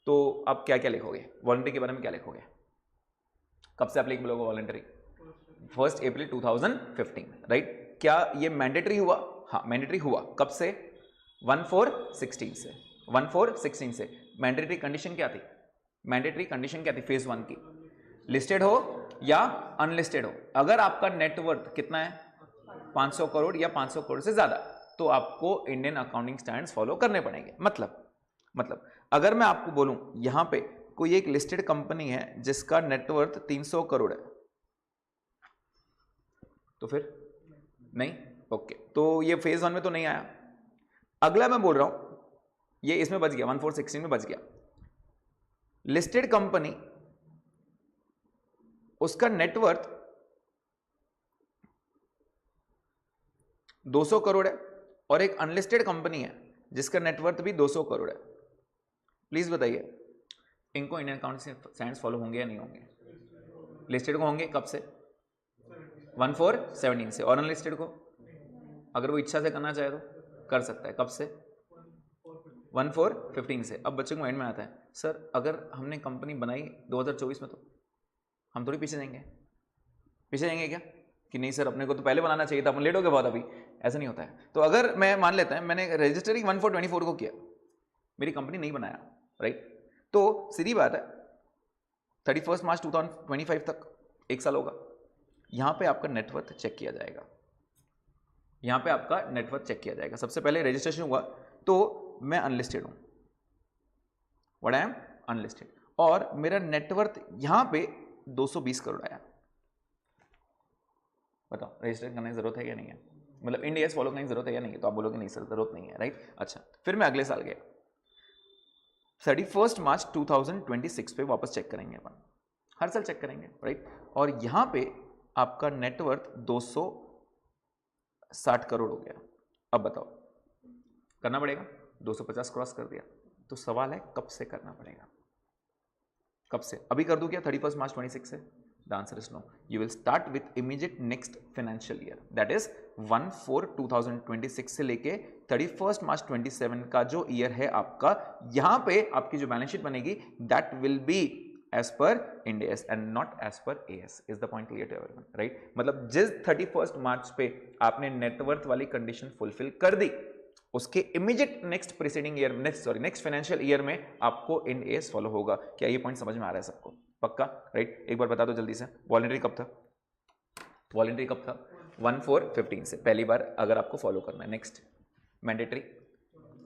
[SPEAKER 1] तो आप क्या क्या लिखोगे? वॉलंटरी के बारे में क्या लिखोगे? कब से एप्लीकेबल होगा वॉलंटरी? 1 अप्रैल 2015, राइट? क्या ये मैंडेटरी हुआ? हाँ मैंडेटरी हुआ। कब से? 1/4/16 से। 1/4/16 से। मैंडेटरी कंडीशन क्या थी? मैंडेटरी कंडीशन क्या थी फेज 1 की? लिस्टेड हो या अनलिस्टेड हो। अगर आपका नेटवर्थ कितना है 500 करोड़ या 500 करोड़ से ज्यादा, तो आपको इंडियन अकाउंटिंग स्टैंडर्ड्स फॉलो करने पड़ेंगे। मतलब अगर मैं आपको बोलूं यहां पे कोई एक लिस्टेड कंपनी है जिसका नेटवर्थ 300 करोड़ है, तो फिर नहीं, ओके, तो ये फेज 1 में तो नहीं आया। अगला मैं बोल रहा हूं ये इसमें बच गया, 1/4/16 में बच गया। लिस्टेड कंपनी उसका नेटवर्थ 200 करोड़ है और एक अनलिस्टेड कंपनी है जिसका नेटवर्थ भी 200 करोड़ है। प्लीज बताइए इनको इंडियन अकाउंटिंग स्टैंडर्ड्स फॉलो होंगे या नहीं होंगे? लिस्टेड को होंगे कब से? 1/4/17 से। और अनलिस्टेड को अगर वो इच्छा से करना चाहे तो कर सकता है। कब से? 1/4/15 से। अब बच्चे को माइंड में आता है सर अगर हमने कंपनी बनाई 2024 में तो हम थोड़ी पीछे जाएंगे क्या कि नहीं सर अपने को तो पहले बनाना चाहिए था, अपन लेट हो गए बहुत अभी। ऐसा नहीं होता है। तो अगर मैं मान लेता है मैंने रजिस्टरिंग 1/4/24 को किया, मेरी कंपनी नहीं बनाया, राइट? तो सीधी बात है 31 मार्च 2025 तक 1 साल होगा। यहां पे आपका नेटवर्थ चेक किया जाएगा, यहां पे आपका नेटवर्थ चेक किया जाएगा। सबसे पहले रजिस्ट्रेशन हुआ तो मैं अनलिस्टेड हूं, व्हाट आई एम अनलिस्टेड, और मेरा नेटवर्थ यहां पे 220 करोड़ आया। बताओ रजिस्टर करने की जरूरत है या नहीं है? मतलब इंड एस फॉलो करने की जरूरत है या नहीं है? तो आप बोलोगे नहीं सर जरूरत नहीं है, राइट? अच्छा, फिर मैं अगले साल गया 31 मार्च 2026 पे वापस चेक करेंगे अपन, हर साल चेक करेंगे, राइट? और यहां पे आपका नेटवर्थ 260 करोड़ हो गया। अब बताओ करना पड़ेगा, 250 क्रॉस कर दिया, तो सवाल है कब से करना पड़ेगा? कब से? अभी कर दूं क्या 31 मार्च 26 से? The answer is no. You will start with immediate next financial year. That is 1/4/2026 से लेके 31 मार्च 27 का जो ईयर है आपका, यहां पे आपकी जो बैलेंस शीट बनेगी that will be as per Ind AS and not as per AS. Is the point clear to everyone? Right? मतलब जिस 31 मार्च पे आपने नेटवर्थ वाली कंडीशन फुलफिल कर दी, उसके immediate next preceding year, next financial year में आपको इंड एस फॉलो होगा। क्या ये पॉइंट समझ में आ रहा है सबको? पक्का, राइट? एक बार बता दो जल्दी से, वॉलंटरी कब था? वॉलंटरी कब था? 1/4/15 से, पहली बार अगर आपको फॉलो करना है। Next mandatory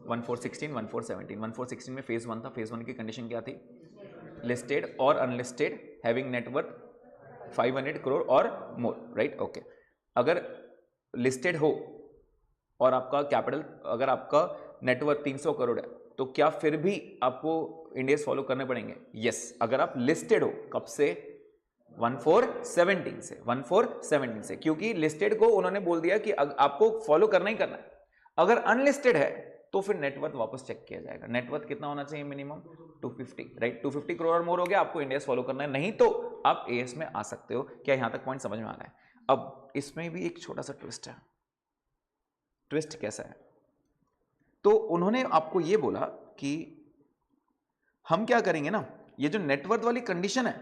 [SPEAKER 1] 1/4/16, 1/4/17। 1/4/16 में फेज 1 था। फेज 1 की कंडीशन क्या थी? लिस्टेड और अनलिस्टेड हैविंग नेटवर्थ 500 करोड़ और मोर, राइट? ओके, अगर लिस्टेड हो और आपका कैपिटल, अगर आपका नेटवर्थ 300 करोड़ है, तो क्या फिर भी आपको इंडेस फॉलो करने पड़ेंगे? यस, अगर आप लिस्टेड हो। कब से? 1/4/17 से। 1/4/17 से, क्योंकि लिस्टेड को उन्होंने बोल दिया कि आपको फॉलो करना ही करना है। अगर अनलिस्टेड है तो फिर नेटवर्थ वापस चेक किया जाएगा। नेटवर्थ कितना होना चाहिए? Minimum 250, right? 250 करोड़ और मोर हो गया, आपको इंडेस फॉलो करना है, नहीं तो आप एएस में आ सकते हो। क्या यहां तक पॉइंट समझ में आ रहा है? अब इसमें भी एक छोटा सा ट्विस्ट है। ट्विस्ट कैसा है? तो उन्होंने आपको यह बोला कि हम क्या करेंगे ना, ये जो नेटवर्थ वाली कंडीशन है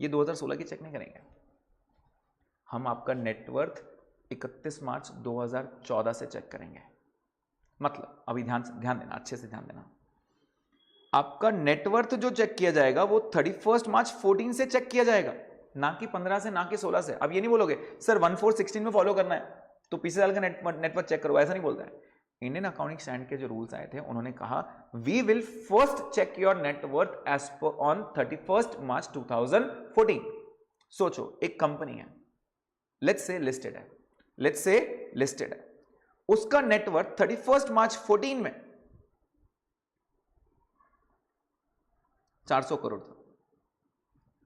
[SPEAKER 1] ये 2016 की चेक नहीं करेंगे, हम आपका नेटवर्थ 31 मार्च 2014 से चेक करेंगे। मतलब अभी ध्यान देना, अच्छे से ध्यान देना, आपका नेटवर्थ जो चेक किया जाएगा वो 31 मार्च 14 से चेक किया जाएगा, ना कि 15 से, ना कि 16 से। अब ये नहीं बोलोगे सर 1/4/16 में फॉलो करना है तो पिछले साल का नेटवर्थ चेक करो, ऐसा नहीं बोलता है। इंडियन अकाउंटिंग स्टैंडर्ड के जो रूल्स आए थे, उन्होंने कहा we will first check your net worth as per on 31 March 2014। सोचो एक कंपनी है, लेट्स से लिस्टेड है, उसका नेटवर्थ 31 मार्च 14 में 400 करोड़ था।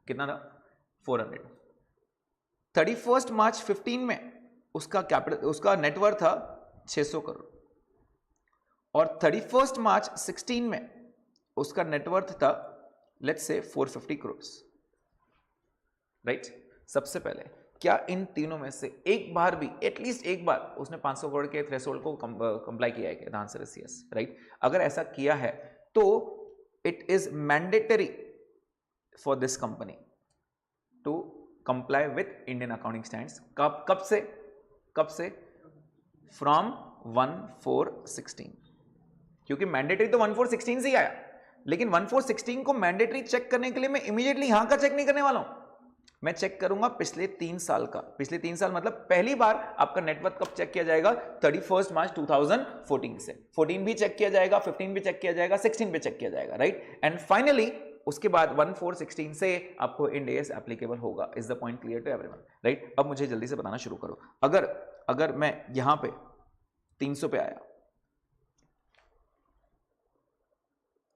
[SPEAKER 1] कितना था? 400। 31 मार्च 15 में उसका नेटवर्थ था 600 करोड़ और 31 मार्च 16 में उसका नेटवर्थ था लेट्स से 450 करोड़, राइट। सबसे पहले क्या इन तीनों में से एक बार भी, एटलीस्ट एक बार उसने 500 करोड़ के थ्रेशोल्ड को कंप्लाई किया है? The answer is yes, right. अगर ऐसा किया है तो it is mandatory for this company to comply with Indian accounting standards. कब से फ्रॉम 1416, क्योंकि मैंडेटरी तो 1416 से ही आया, लेकिन 1416 को मैंडेटरी चेक करने के लिए मैं इमीडिएटली यहां का चेक नहीं करने वाला हूं, मैं चेक करूंगा पिछले 3 साल का। पिछले 3 साल मतलब पहली बार आपका नेटवर्थ कब चेक किया जाएगा? 31 मार्च 2014 से। 14 भी चेक किया जाएगा, 15 भी चेक किया जाएगा, 16 भी चेक किया जाएगा, राइट। एंड फाइनली उसके बाद 1416 से आपको इंड एएस एप्लीकेबल होगा। Is the point clear to everyone, right. अब मुझे जल्दी से बताना शुरू करो। अगर मैं यहां पे 300 पे आया,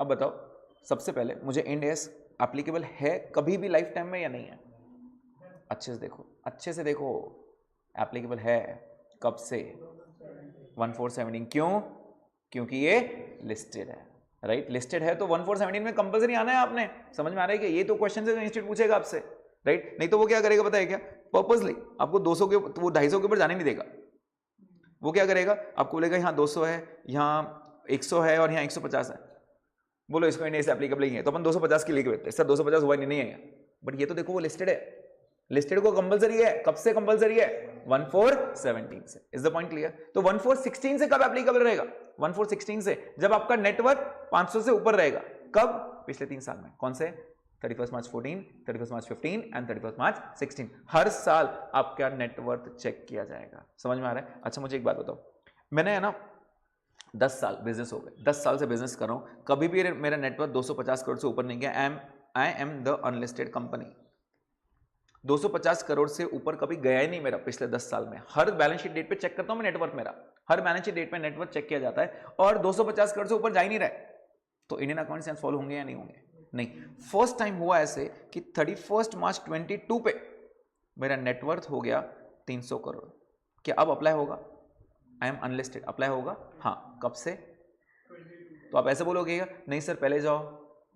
[SPEAKER 1] अब बताओ सबसे पहले मुझे इंड एएस एप्लीकेबल है कभी भी लाइफ टाइम में या नहीं है? अच्छे से देखो, एप्लीकेबल है कब से? 1417। क्यों? क्योंकि ये लिस्टेड है, राइट। लिस्टेड है तो 1417 में कंपलसरी आना है आपने। समझ में आ रहा है कि ये तो क्वेश्चन से इंस्टीट्यूट पूछेगा आपसे, राइट। नहीं तो वो क्या करेगा पता है क्या? पर्पसली आपको 200 के, वो 250 के ऊपर जाने नहीं देगा। वो क्या करेगा? आपको बोलेगा यहाँ 200 है, यहाँ 100 है और यहाँ 150 है, बोलो इसको इंड एएस एप्लीकेबल नहीं है, तो अपन 250 की लेके बैठते हैं। सर 250 हुआ नहीं है, बट ये तो देखो वो लिस्टेड है। लिस्टेड को कंपलसरी है, कब से कंपलसरी है? 1417 से। Is the point clear? तो 1416 से कब एप्लीकेबल रहेगा? 1416 से जब आपका नेटवर्थ 500 से ऊपर रहेगा। कब? पिछले 3 साल में। कौन से? 31 मार्च 14, 31 मार्च 15 एंड 31 मार्च 16। हर साल आपका नेटवर्थ चेक किया जाएगा। समझ में आ रहा है? अच्छा मुझे एक बात बताओ, मैंने है ना 10 साल बिजनेस हो गए, 10 साल से बिजनेस कर रहा हूं, कभी भी मेरा नेटवर्थ 250 करोड़ से ऊपर नहीं गया। I am the unlisted company. 250 crore से ऊपर कभी गया ही नहीं मेरा पिछले 10 साल में। हर बैलेंस शीट डेट पे चेक करता हूं मैं नेटवर्थ मेरा, हर बैलेंस शीट डेट पे नेटवर्थ चेक किया जाता है और 250 करोड़ से ऊपर जा ही नहीं रहा है। तो इंडियन अकाउंटिंग स्टैंडर्ड्स फॉलो होंगे या नहीं होंगे? नहीं। फर्स्ट टाइम हुआ ऐसे कि 31 मार्च 22 पे मेरा नेटवर्थ हो गया 300 करोड़। क्या अब अप्लाई होगा? आई एम अनलिस्टेड, अप्लाई होगा? हाँ। कब से? तो आप ऐसे बोलोगे नहीं सर पहले जाओ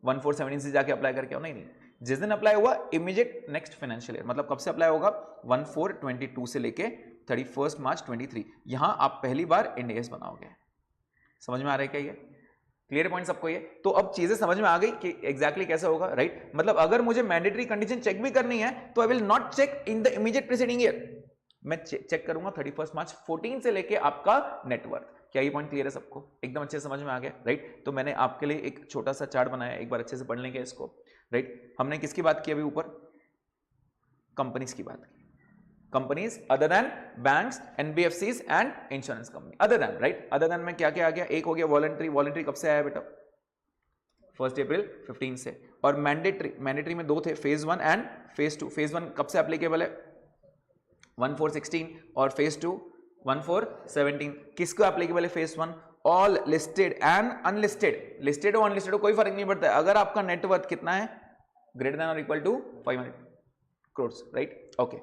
[SPEAKER 1] 1417 से जाके अप्लाई करके आओ। नहीं, जिस दिन अप्लाई हुआ इमीडिएट नेक्स्ट फाइनेंशियल ईयर, मतलब कब से अप्लाई होगा? 1422 से लेके 31 मार्च 23। यहां आप पहली बार इंड एएस बनाओगे। समझ में आ रहा है क्या ये? क्लियर पॉइंट सबको ये? तो अब चीजें समझ में आ गई कि एग्जैक्टली कैसे होगा, राइट। मतलब अगर मुझे मैंडेटरी कंडीशन चेक भी करनी है तो I will not check in the immediate preceding year, मैं चेक करूंगा 31 मार्च 14 से लेके आपका नेटवर्थ। क्या ये पॉइंट क्लियर है सबको? एकदम अच्छे से समझ में आ गया, राइट। तो मैंने आपके लिए एक छोटा सा चार्ट बनाया, एक बार अच्छे से पढ़ लेंगे इसको, राइट। हमने किसकी बात की अभी ऊपर? कंपनीज की बात की। Companies other than banks, NBFCs and insurance company. Other than, right. Other than में क्या क्या आ गया? एक हो गया वॉलंटरी। वॉलंटरी कब से आया बेटा? 1 अप्रैल 15 से। और मैंडेटरी में 2 थे, फेज 1 एंड फेज 2। फेज 1 कब से एप्लीकेबल है? 1416 और फेज 2 1417। किसको एप्लीकेबल है phase 1? All listed and unlisted. Listed हो अनलिस्टेड हो कोई फर्क नहीं पड़ता है, अगर आपका नेटवर्थ कितना है? ग्रेटर देन और equal to 500 crore, right. Okay.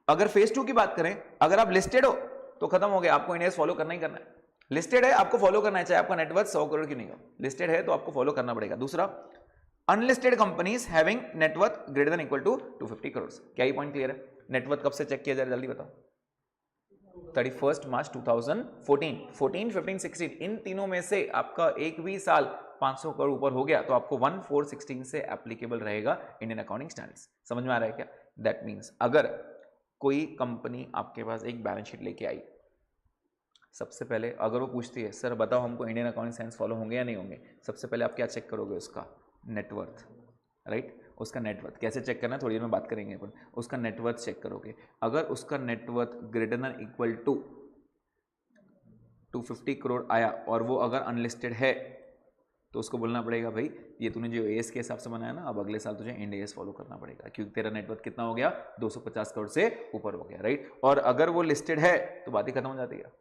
[SPEAKER 1] अगर फेज 2 की बात करें, अगर आप लिस्टेड हो तो खत्म हो गया, आपको इंड एएस फॉलो करना ही करना है। लिस्टेड है आपको फॉलो करना है, चाहे आपका नेटवर्थ 100 करोड़ की नहीं हो। लिस्टेड है तो आपको फॉलो करना पड़ेगा। दूसरा, unlisted companies having net worth greater than equal to 250 crore. क्या ये पॉइंट क्लियर है? नेटवर्थ कब से चेक किया जाए जल्दी बताओ? 31 मार्च 2014, 14, 15, 16 इन तीनों में से आपका एक भी साल 500 करोड़ ऊपर हो गया तो आपको 1416 से एप्लीकेबल रहेगा इंडियन अकाउंटिंग स्टैंडर्ड्स। समझ में आ रहा है क्या? दैट मीन्स अगर कोई कंपनी आपके पास एक बैलेंस शीट लेके आई, सबसे पहले अगर वो पूछती है सर बताओ हमको इंडियन अकाउंटिंग स्टैंडर्ड्स फॉलो होंगे या नहीं होंगे, सबसे पहले आप क्या चेक करोगे? उसका नेटवर्थ, राइट। उसका नेटवर्थ कैसे चेक करना है थोड़ी देर में बात करेंगे अपन। उसका नेटवर्थ चेक करोगे, अगर उसका net worth greater than equal to 250 crore आया और वो अगर अनलिस्टेड है तो उसको बोलना पड़ेगा भाई ये तूने जो एएस के हिसाब से बनाया ना, अब अगले साल तुझे इंड एएस फॉलो करना पड़ेगा क्योंकि तेरा नेटवर्थ कितना हो गया? 250 करोड़ से ऊपर हो गया, राइट। और अगर वो लिस्टेड है तो बात ही खत्म हो जाती है,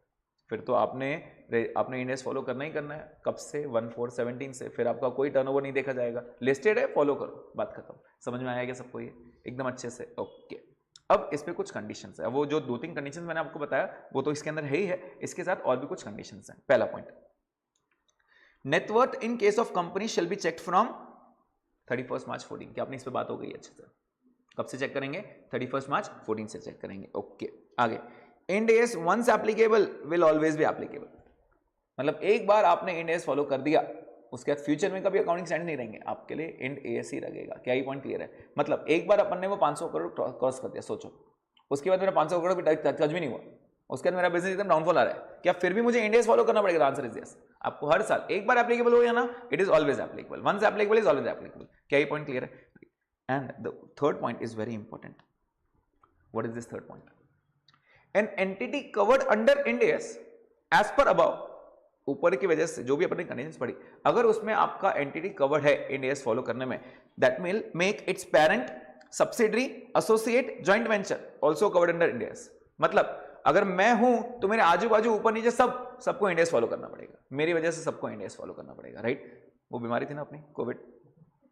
[SPEAKER 1] फिर तो आपने इंड एएस फॉलो करना ही करना है। कब से? 1417 से। फिर आपका कोई टर्नओवर नहीं देखा जाएगा। लिस्टेड है फॉलो करो, बात खत्म। समझ में आया क्या सबको ये? एकदम अच्छे से, ओके। अब इस पे कुछ कंडीशंस है, वो जो 2-3 कंडीशंस मैंने आपको बताया वो तो इसके अंदर है ही है, इसके साथ और भी कुछ कंडीशंस हैं। पहला point, net worth in case of company shall be checked from 31 March 14। क्या अपनी इस पे बात हो गई अच्छे से? कब से चेक करेंगे? 31 मार्च 14 से चेक करेंगे। ओके, आगे, Ind AS once applicable will always be applicable. मतलब एक बार आपने इंड एस फॉलो कर दिया, उसके बाद फ्यूचर में कभी अकाउंटिंग स्टैंडर्ड नहीं रहेंगे, आपके लिए इंड एस ही लगेगा। क्या ये पॉइंट क्लियर है? मतलब एक बार अपन ने वो 500 करोड़ क्रॉस कर दिया, सोचो, उसके बाद मेरा 500 करोड़ भी टच भी नहीं हुआ, उसके बाद मेरा बिजनेस एकदम डाउनफॉल आ रहा है, क्या फिर भी मुझे इंड एस फॉलो करना पड़ेगा? Answer is yes. आपको हर साल एक बार एप्लीकेबल हो या ना, it is always applicable, once applicable is always applicable. क्या ये पॉइंट क्लियर है? And the third point is very important. What is this third point? An entity covered under Ind AS as per above, ऊपर की वजह से जो भी अपनी कंडीशंस पड़ी, अगर उसमें आपका एंटिटी कवर्ड है इंड एस फॉलो करने में, that will make it's parent, subsidiary, associate, joint venture also covered under Ind AS. मतलब अगर मैं हूं तो मेरे आजू बाजू ऊपर नीचे सबको इंड एस फॉलो करना पड़ेगा, मेरी वजह से सबको इंड एस फॉलो करना पड़ेगा, राइट? वो बीमारी थी ना अपनी कोविड,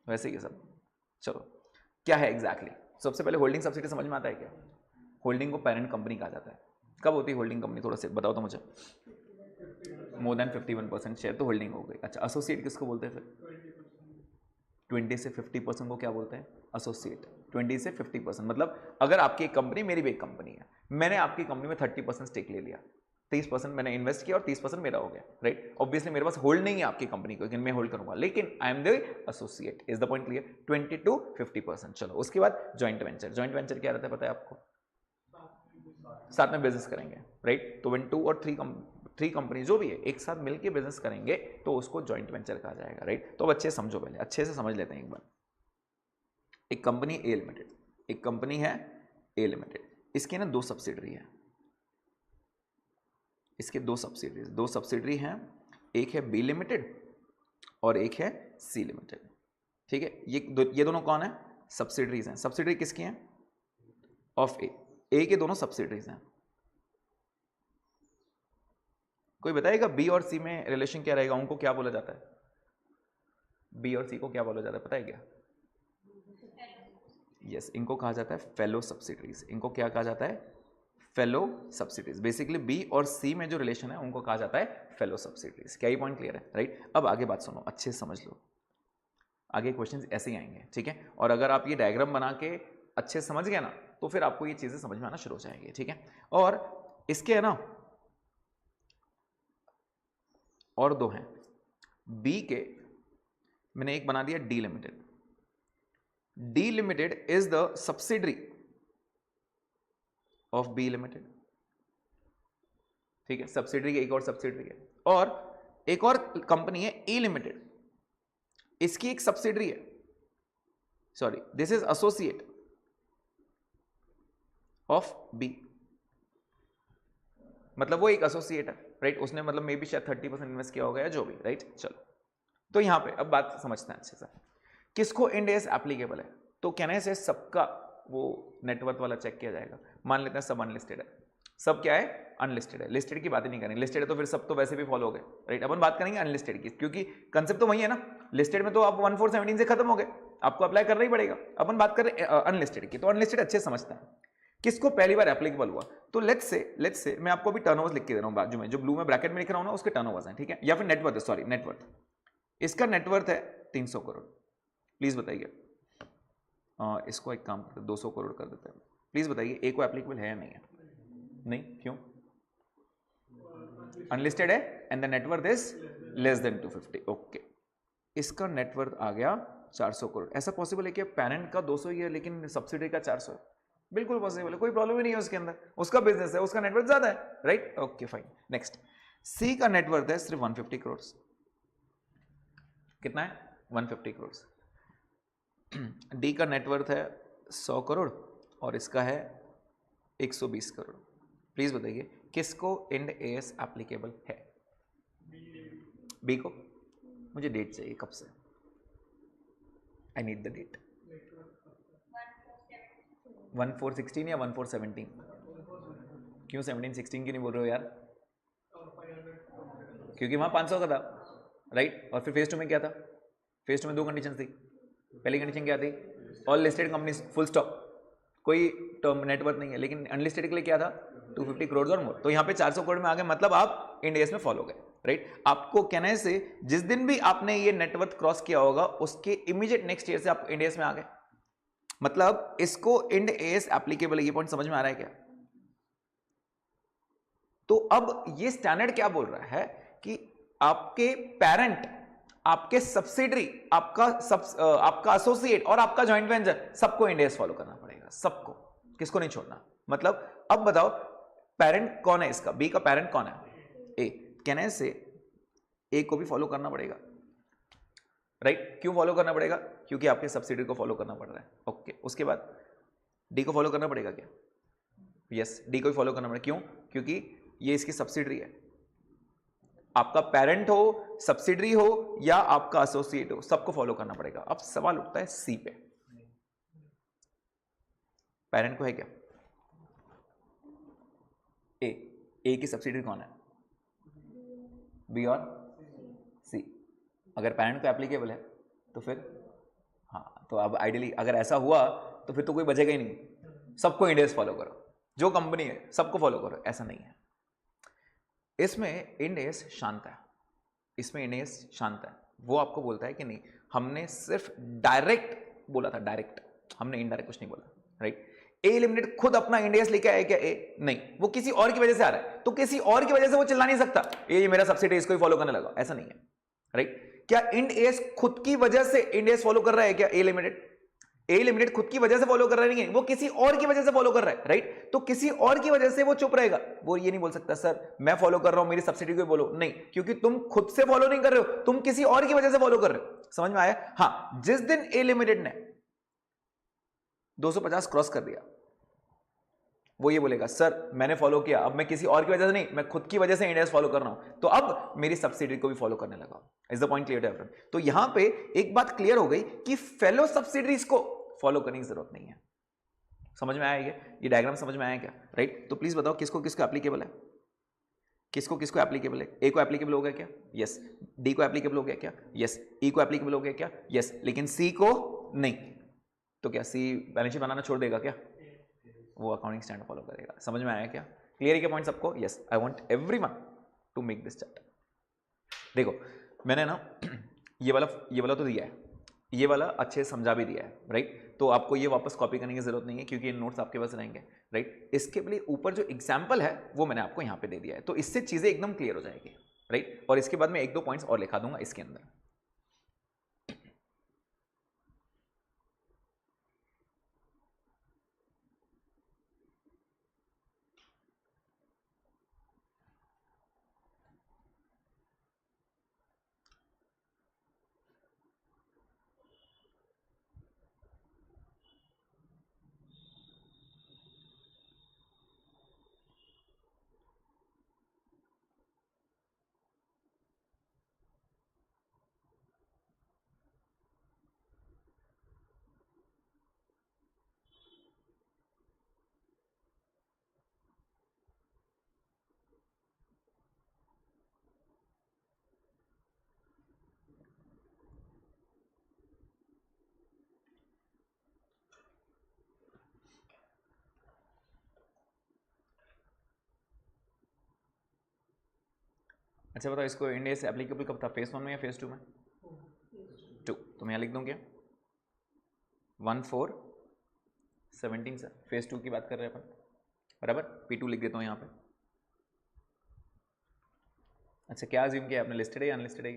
[SPEAKER 1] वैसे ही सब। चलो, क्या है एग्जैक्टली? सबसे पहले होल्डिंग सब्सिडी समझ में आता है क्या? होल्डिंग को पेरेंट कंपनी कहा जाता है। कब होती है होल्डिंग कंपनी? थोड़ा सा बताओ तो मुझे। मोर देन 51% शेयर तो होल्डिंग हो गई। अच्छा, एसोसिएट किसको बोलते हैं फिर? 20 से 50% को क्या बोलते हैं? एसोसिएट। 20 से 50%, मतलब अगर आपकी एक कंपनी, मेरी भी एक कंपनी है, मैंने आपकी कंपनी में 30% स्टेक ले लिया, 30% मैंने इन्वेस्ट किया और 30% मेरा हो गया, राइट? ऑब्वियसली मेरे पास होल्ड नहीं है आपकी कंपनी को, लेकिन मैं होल्ड करूंगा, लेकिन I am the associate. Is the point clear? 20 to 50%। चलो, उसके बाद जॉइंट वेंचर। जॉइंट वेंचर क्या रहता है पता है आपको? साथ में बिजनेस करेंगे, राइट? तो 1, 2 और 3 कंपनी जो भी है एक साथ मिलकर बिजनेस करेंगे तो उसको जॉइंट वेंचर कहा जाएगा, राइट? तो अब अच्छे समझो, पहले अच्छे से समझ लेते हैं एक बार। एक कंपनी ए लिमिटेड, एक कंपनी है ए लिमिटेड, इसके ना 2 सब्सिडरी है, इसके 2 सब्सिडरी हैं, एक है बी लिमिटेड और एक है सी लिमिटेड, ठीक है? ये दोनों कौन है? सब्सिडरीज हैं। सब्सिडरी किसकी हैं? ऑफ ए के दोनों सब्सिडरीज हैं। कोई बताएगा बी और सी में रिलेशन क्या रहेगा? उनको क्या बोला जाता है? बी और सी को क्या बोला जाता है, पता है क्या? यस, इनको कहा जाता है फेलो सब्सिडरीज। इनको क्या कहा जाता है? Fellow subsidiaries. बेसिकली बी और सी में जो रिलेशन है उनको कहा जाता है फेलो सब्सिडरीज। क्या ये पॉइंट क्लियर है? राइट? अब आगे बात सुनो, अच्छे से समझ लो, आगे क्वेश्चंस ऐसे ही आएंगे, ठीक है? और अगर आप ये डायग्राम बना के अच्छे से समझ गए ना, तो फिर आपको ये चीजें समझ में आना शुरू हो जाएंगी, ठीक है? और इसके है ना और 2 हैं। बी के मैंने एक बना दिया D limited. D limited is the subsidiary of B limited, ठीक है? सब्सिडरी की एक और सब्सिडरी है, और एक और कंपनी है ई लिमिटेड, इसकी एक सब्सिडरी है, sorry, this is associate of B. मतलब वो एक एसोसिएट है, राइट? उसने मतलब मे बी शायद 30% इन्वेस्ट किया होगा या जो भी, राइट? चलो, तो यहां पे अब बात समझते हैं अच्छे से, किसको इंड एस एप्लीकेबल है? तो कहने से सबका वो नेटवर्थ वाला चेक किया जाएगा। मान लेते हैं सब अनलिस्टेड है, सब क्या है? अनलिस्टेड है। लिस्टेड की बात ही नहीं करेंगे, लिस्टेड है तो फिर सब तो वैसे भी फॉलो हो गए, राइट? अपन बात करेंगे अनलिस्टेड की, क्योंकि कंसेप्ट तो वही है ना। लिस्टेड में तो आप 1417 से खत्म हो गए, आपको अप्लाई करना ही पड़ेगा। अपन बात कर रहे हैं अनलिस्टेड की, तो अनलिस्टेड अच्छे समझते हैं किसको पहली बार एप्लीकेबल हुआ। तो लेट्स से मैं आपको अभी टर्नओवर्स लिख के दे रहा हूं, बाजू में जो ब्लू में ब्रैकेट में लिख रहा हूं ना, उसके टर्नओवर्स हैं, ठीक है? या फिर नेटवर्थ है, सॉरी नेटवर्थ। इसका नेटवर्थ है 300 करोड़। प्लीज बताइए, इसको एक काम करते 200 करोड़ कर देते हैं। प्लीज बताइए ए को एप्लीकेबल है या नहीं है? नहीं, क्यों? अनलिस्टेड है and the net worth is less than 250। Okay, इसका नेटवर्थ आ गया 400 करोड़। ऐसा पॉसिबल है कि पेरेंट का 200 ही है लेकिन सब्सिडी का 400 है? बिल्कुल पॉसिबल है, कोई प्रॉब्लम ही नहीं है उसके अंदर, उसका बिजनेस है, उसका नेटवर्थ ज्यादा है, राइट? Okay fine. नेक्स्ट, सी का नेटवर्थ है सिर्फ 150 करोड़। कितना है? 150 करोड़। डी का नेटवर्थ है 100 करोड़ और इसका है 120 करोड़। प्लीज बताइए किसको इंड एस एप्लीकेबल है? बी को। मुझे डेट चाहिए, कब से? आई नीड द डेट। 1416 या 1417? क्यों 17 16 क्यों नहीं बोल रहे हो यार? क्योंकि वहां 500 का था, राइट? और फिर फेज 2 में क्या था? फेज 2 में 2 कंडीशन थी। पहली कंडीशन क्या थी? All listed companies, full stop. कोई टर्म नेटवर्थ नहीं है, लेकिन अनलिस्टेड के लिए क्या था 250 करोड़ और मोर, तो यहाँ पे 400 करोड़ में आ गए, मतलब आप इंड एएस में फॉलो गए, राइट। आपको कहने से जिस दिन भी आपने ये नेटवर्थ क्रॉस किया होगा उसके इमीडिएट नेक्स्ट ईयर से आप इंड एएस में आ गए, मतलब इसको इंड एएस एप्लीकेबल है। ये पॉइंट समझ में आ रहा है क्या? तो अब ये स्टैंडर्ड क्या बोल रहा है कि आपके पेरेंट, आपके सब्सिडरी, आपका एसोसिएट और आपका जॉइंट वेंचर सबको इंड एएस फॉलो करना पड़ेगा, सबको, किसको नहीं छोड़ना। मतलब अब बताओ पेरेंट कौन है इसका, बी का पेरेंट कौन है, ए, कहने से ए को भी फॉलो करना पड़ेगा, राइट। क्यों फॉलो करना पड़ेगा? क्योंकि आपके सब्सिडरी को फॉलो करना पड़ रहा है, ओके। उसके बाद डी को फॉलो करना पड़ेगा क्या? यस, डी को भी फॉलो करना पड़ेगा। क्यों? क्योंकि ये इसकी सब्सिडरी है। आपका पेरेंट हो, सब्सिडरी हो या आपका एसोसिएट हो, सबको फॉलो करना पड़ेगा। अब सवाल उठता है सी पे, पेरेंट को है क्या? ए की सब्सिडरी कौन है? बी और सी। अगर पेरेंट को एप्लीकेबल है तो फिर हाँ, तो अब आइडियली अगर ऐसा हुआ तो फिर तो कोई बचेगा ही नहीं, सबको इंड एएस फॉलो करो, जो कंपनी है सबको फॉलो करो, ऐसा नहीं है। इसमें इंड एएस शांत है, इसमें इंड एएस शांत है। वो आपको बोलता है कि नहीं, हमने सिर्फ डायरेक्ट बोला था, डायरेक्ट, हमने इनडायरेक्ट कुछ नहीं बोला, राइट। ए लिमिटेड खुद अपना इंड एएस लेके आया क्या? ए नहीं, वो किसी और की वजह से आ रहा है, तो किसी और की वजह से वो चिल्ला नहीं सकता ये मेरा सब्सिडी इसको ही फॉलो करने लगा, ऐसा नहीं है, राइट। क्या इंड एएस खुद की वजह से इंड एएस फॉलो कर रहा है क्या? ए लिमिटेड, ए लिमिटेड खुद की वजह से फॉलो कर रहा नहीं है, वो किसी और की वजह से फॉलो कर रहा है, राइट। तो किसी और की वजह से वो चुप रहेगा, वो ये नहीं बोल सकता सर मैं फॉलो कर रहा हूं, मेरी सब्सिडी को बोलो, नहीं, क्योंकि तुम खुद से फॉलो नहीं कर रहे हो, तुम किसी और की वजह से फॉलो कर रहे हो। समझ में आया? हाँ, जिस दिन ए लिमिटेड ने 250 क्रॉस कर दिया, वो ये बोलेगा सर मैंने फॉलो किया, अब मैं किसी और की वजह से नहीं, मैं खुद की वजह से इंड एएस फॉलो कर रहा हूं, तो अब मेरी सब्सिडी को भी फॉलो करने लगा। Is the point clear to everyone? तो यहां पे एक बात क्लियर हो गई कि फेलो सब्सिडरीज को फॉलो करने की जरूरत नहीं है। समझ में आया ये डायग्राम समझ में आया क्या, राइट। तो प्लीज बताओ किसको किसको एप्लीकेबल है, किसको किसको एप्लीकेबल है? ए को एप्लीकेबल हो गया क्या? यस। डी को एप्लीकेबल हो गया क्या? यस। ई को एप्लीकेबल हो गया क्या? यस। लेकिन सी को नहीं, तो क्या सी बैलेंस शीट बनाना छोड़ देगा क्या? वो अकाउंटिंग स्टैंडर्ड फॉलो करेगा। समझ में आया क्या? क्लियर है क्या पॉइंट सबको? Yes, I want everyone to make this chart. देखो मैंने ना ये वाला तो दिया है, ये वाला अच्छे से समझा भी दिया है, राइट। तो आपको ये वापस कॉपी करने की जरूरत नहीं है क्योंकि ये नोट्स आपके पास रहेंगे, राइट। इसके लिए ऊपर जो एग्जाम्पल है वो मैंने आपको यहाँ पे दे दिया है, तो इससे चीजें एकदम क्लियर हो जाएगी, राइट। और इसके बाद मैं एक दो पॉइंट्स और लिखा दूंगा इसके अंदर। अच्छा बताओ इसको इंड एएस एप्लीकेबल कब था, फेज 1 में या फेज 2 में? 2। तो मैं यहाँ लिख दूँ क्या 1/4/17 सर, फेज 2 की बात कर रहे हैं अपन, बराबर। P2 लिख देता हूँ यहाँ पे। अच्छा क्या अज्यूम किया आपने, लिस्टेड है या अनलिस्टेड है?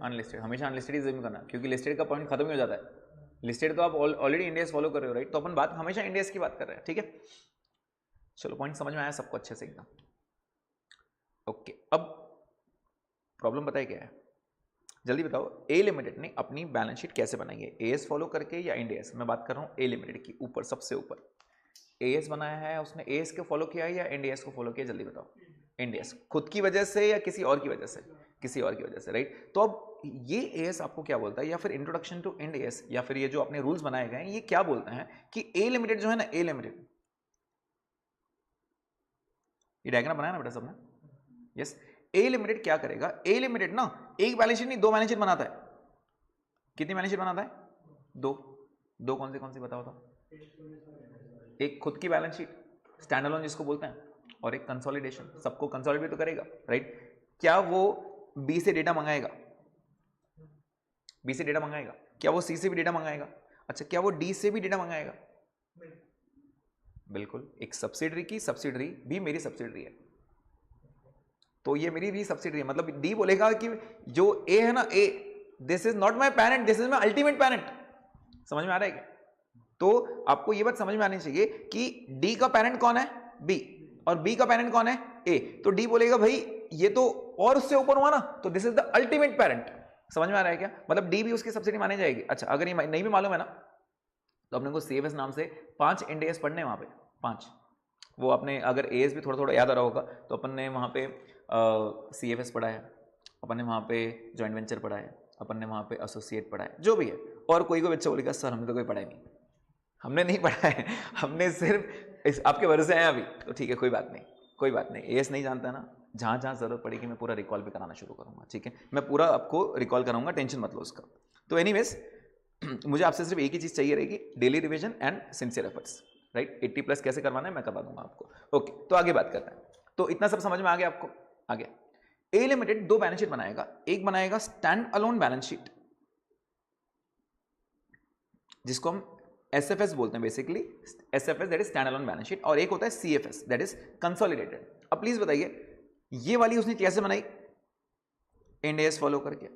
[SPEAKER 1] अनलिस्टेड, हमेशा अनलिस्टेड ही अज्यूम करना क्योंकि लिस्टेड का पॉइंट खत्म ही हो जाता है। लिस्टेड तो आप ऑलरेडी इंड एएस फॉलो कर रहे हो, राइट। तो अपन बात हमेशा इंड एएस की बात कर रहे हैं, ठीक है। चलो पॉइंट समझ में आया सबको अच्छे से एकदम, ओके। अब प्रॉब्लम बताइए क्या है, जल्दी बताओ। ए लिमिटेड ने अपनी बैलेंस शीट कैसे बनाई है, एएस फॉलो करके या इंड एएस? मैं बात कर रहा हूँ ए लिमिटेड की, ऊपर सबसे ऊपर एएस बनाया है उसने, एएस को फॉलो किया है या इंड एएस को फॉलो किया? जल्दी बताओ। इंड एएस, खुद की वजह से या किसी और की वजह से? किसी और की वजह से, राइट। तो अब ये एएस आपको क्या बोलता है, या फिर इंट्रोडक्शन टू इंड एएस, या फिर ये जो अपने रूल्स बनाए गए हैं ये क्या बोलते हैं कि ए लिमिटेड जो है ना, ए लिमिटेड, ये डायग्राम बनाया ना बेटा सबने, यस। ए लिमिटेड क्या करेगा, ए लिमिटेड ना एक बैलेंस शीट नहीं 2 बैलेंस शीट बनाता है। कितनी बैलेंस शीट बनाता है? 2। कौन सी बताओ तो? एक खुद की बैलेंस शीट स्टैंड अलोन जिसको बोलते हैं, और एक कंसोलिडेशन, सबको कंसोलिडेट तो करेगा, राइट। क्या वो बी से डेटा मंगाएगा? बी से डेटा मंगाएगा। क्या वो सी से भी डेटा मंगाएगा? अच्छा, क्या वो डी से भी डेटा मंगाएगा? बिल्कुल। एक सब्सिडरी की सब्सिडरी भी मेरी सब्सिडरी है, तो ये मेरी भी सब्सिडरी है। मतलब डी बोलेगा कि जो ए है ना, A, this is not my parent, this is my ultimate parent. समझ में आ रहा है क्या? तो आपको ये बात समझ में आनी चाहिए कि डी का पेरेंट कौन है? बी, और बी का पेरेंट कौन है? ए। तो डी बोलेगा भाई ये तो और उससे ऊपर हुआ ना, तो this is the ultimate parent. समझ में आ रहा है क्या? मतलब डी भी उसकी सब्सिडी मानी जाएगी। अच्छा, अगर ये नहीं भी मालूम है ना, तो अपने को सीएफएस नाम से 5 एनडीएस पढ़ने हैं वहां पे, 5। वो अपने अगर एएस भी थोड़ा थोड़ा याद आ रहा होगा, तो अपन ने वहां पे सीएफएस पढ़ा है, अपन ने वहां पे जॉइंट वेंचर पढ़ा है, अपन ने वहां पे एसोसिएट पढ़ा है, जो भी है। और कोई बच्चा बोलेगा सर हमने तो कोई पढ़ा ही नहीं। हमने नहीं पढ़ा है, हमने सिर्फ आपके भरोसे आए अभी, तो ठीक है, कोई बात नहीं, कोई बात नहीं। एएस नहीं जानता ना, जहाँ जहाँ जरूरत पड़ेगी मैं पूरा रिकॉल भी कराना शुरू करूँगा, ठीक है। मैं पूरा आपको रिकॉल कराऊंगा, टेंशन मत लो उसका। तो एनीवेज मुझे आपसे सिर्फ एक ही चीज़ चाहिए रहेगी, daily revision and sincere efforts, right. 80+ कैसे करवाना है मैं करवा दूंगा आपको। ओके, तो आगे बात करते हैं। तो इतना सब समझ में आ गया आपको? आ गया। ए लिमिटेड 2 बैलेंस शीट बनाएगा, एक बनाएगा स्टैंड अलोन बैलेंस शीट जिसको हम एसएफएस बोलते हैं, basically SFS that is stand alone balance sheet, और एक होता है सीएफएस दैट इज कंसोलिडेटेड। अब प्लीज बताइए ये वाली उसने कैसे बनाई? इंड एएस फॉलो करके।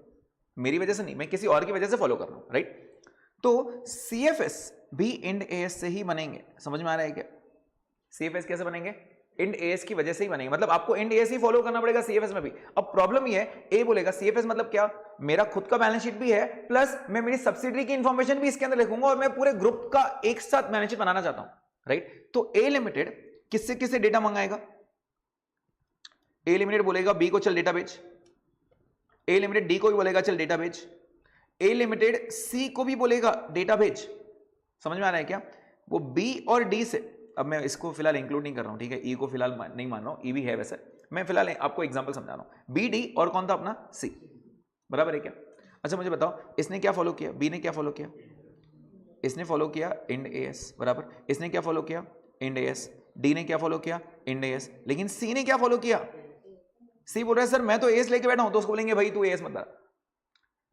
[SPEAKER 1] मेरी वजह से नहीं, मैं किसी और की वजह से फॉलो कर रहा हूं, राइट। तो सीएफएस भी इंड एएस से ही बनेंगे। समझ में आ रहा है क्या? सीएफएस कैसे बनेंगे? इंड एएस की वजह से ही बनेंगे, मतलब आपको इंड एएस ही फॉलो करना पड़ेगा सीएफएस में भी। अब प्रॉब्लम ये है, ए बोलेगा सीएफएस मतलब क्या, मेरा खुद का बैलेंस शीट भी है, प्लस मैं मेरी सब्सिडरी की इंफॉर्मेशन भी इसके अंदर लिखूंगा, और मैं पूरे ग्रुप का एक साथ बैलेंस शीट बनाना चाहता हूं, राइट। तो ए लिमिटेड किससे किससे डेटा मंगाएगा? ए लिमिटेड बोलेगा बी को चल डेटा भेज, ए लिमिटेड डी को भी बोलेगा चल डेटा भेज, ए लिमिटेड सी को भी बोलेगा डेटा भेज। समझ में आ रहा है क्या? वो बी और डी से, अब मैं इसको फिलहाल इंक्लूड नहीं कर रहा हूं, ठीक है, ई को फिलहाल नहीं मान रहा हूं, ई भी है वैसे, मैं फिलहाल आपको एग्जांपल समझा रहा हूं। बी डी और कौन था अपना? सी, बराबर है क्या? अच्छा मुझे बताओ, इसने क्या फॉलो किया? बी ने क्या फॉलो किया? इसने फॉलो किया इंड एएस, बराबर। इसने क्या फॉलो किया? Ind AS. डी ने क्या फॉलो किया? Ind AS. लेकिन सी ने क्या फॉलो किया? सी बोल रहा है सर मैं तो एएस लेके बैठा हूं, तो उसको बोलेंगे भाई तू एएस मत बना,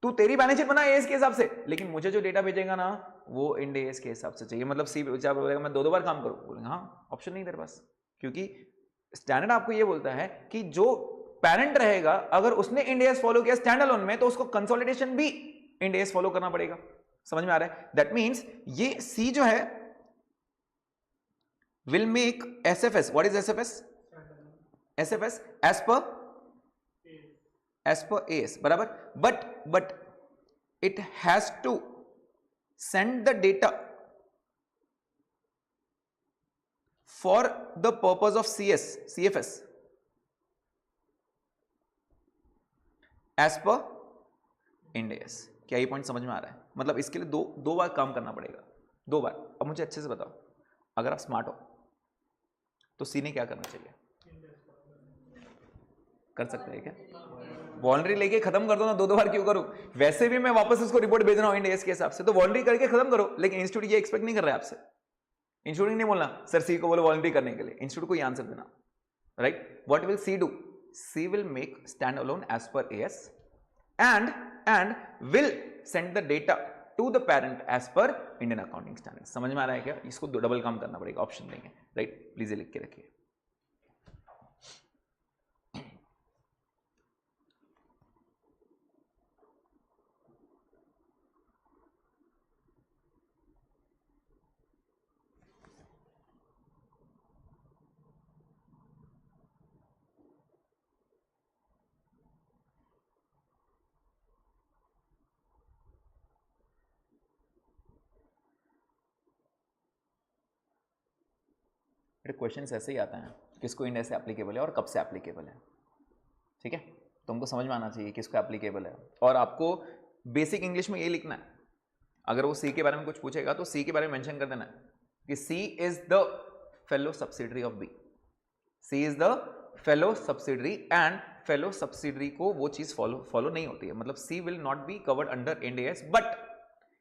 [SPEAKER 1] तू तेरी बैलेंस शीट बना एएस के हिसाब से, लेकिन मुझे जो डेटा भेजेगा ना वो इंड एएस के हिसाब से चाहिए। मतलब सी बोलेगा मैं 2-2 बार काम करूं, बोलेंगे हाँ, ऑप्शन नहीं तेरे पास, क्योंकि स्टैंडर्ड आपको ये बोलता है कि जो पेरेंट रहेगा अगर उसने इंड एएस फॉलो किया स्टैंड अलोन में, तो उसको कंसोलिडेशन भी इंड एएस फॉलो करना पड़ेगा। समझ में आ रहा है? दैट मींस ये सी जो है will make SFS. What is SFS? SFS as per AS, बराबर। but it has to send the data for the purpose of CFS as per Ind AS। क्या ये पॉइंट समझ में आ रहा है? मतलब इसके लिए दो बार काम करना पड़ेगा, 2 बार। अब मुझे अच्छे से बताओ, अगर आप स्मार्ट हो तो सी ने क्या करना चाहिए? कर सकते हैं क्या? वॉलनरी लेके खत्म कर दो ना, 2-2 बार क्यों करूं? वैसे भी मैं वापस उसको रिपोर्ट भेज रहा हूं इंड एएस के हिसाब से, तो वॉलनरी करके खत्म करो। लेकिन इंस्टीट्यूट ये एक्सपेक्ट नहीं कर रहा है आपसे। इंस्टीट्यूट नहीं बोलना सर सी को बोलो वॉलनरी करने के लिए, इंस्टीट्यूट को ये आंसर देना, right. What will C do? C will make stand alone as per AS and will send the data to the parent as per Indian accounting standard. समझ में आ रहा है क्या? इसको डबल काम करना पड़ेगा, ऑप्शन देंगे, राइट। प्लीज ये लिख के रखिए। क्वेश्चन ऐसे ही आता है, किसको इंड ऐसे एप्लीकेबल है और कब से एप्लीकेबल है, ठीक है। तुमको समझ में आना चाहिए किसको एप्लीकेबल है, और आपको बेसिक इंग्लिश में ये लिखना है। अगर वो सी के बारे में कुछ पूछेगा तो सी के बारे में मेंशन कर देना कि C is the fellow subsidiary of B, C is the fellow subsidiary, and fellow subsidiary को वो चीज फॉलो नहीं होती है। मतलब C will not be covered under Ind AS, but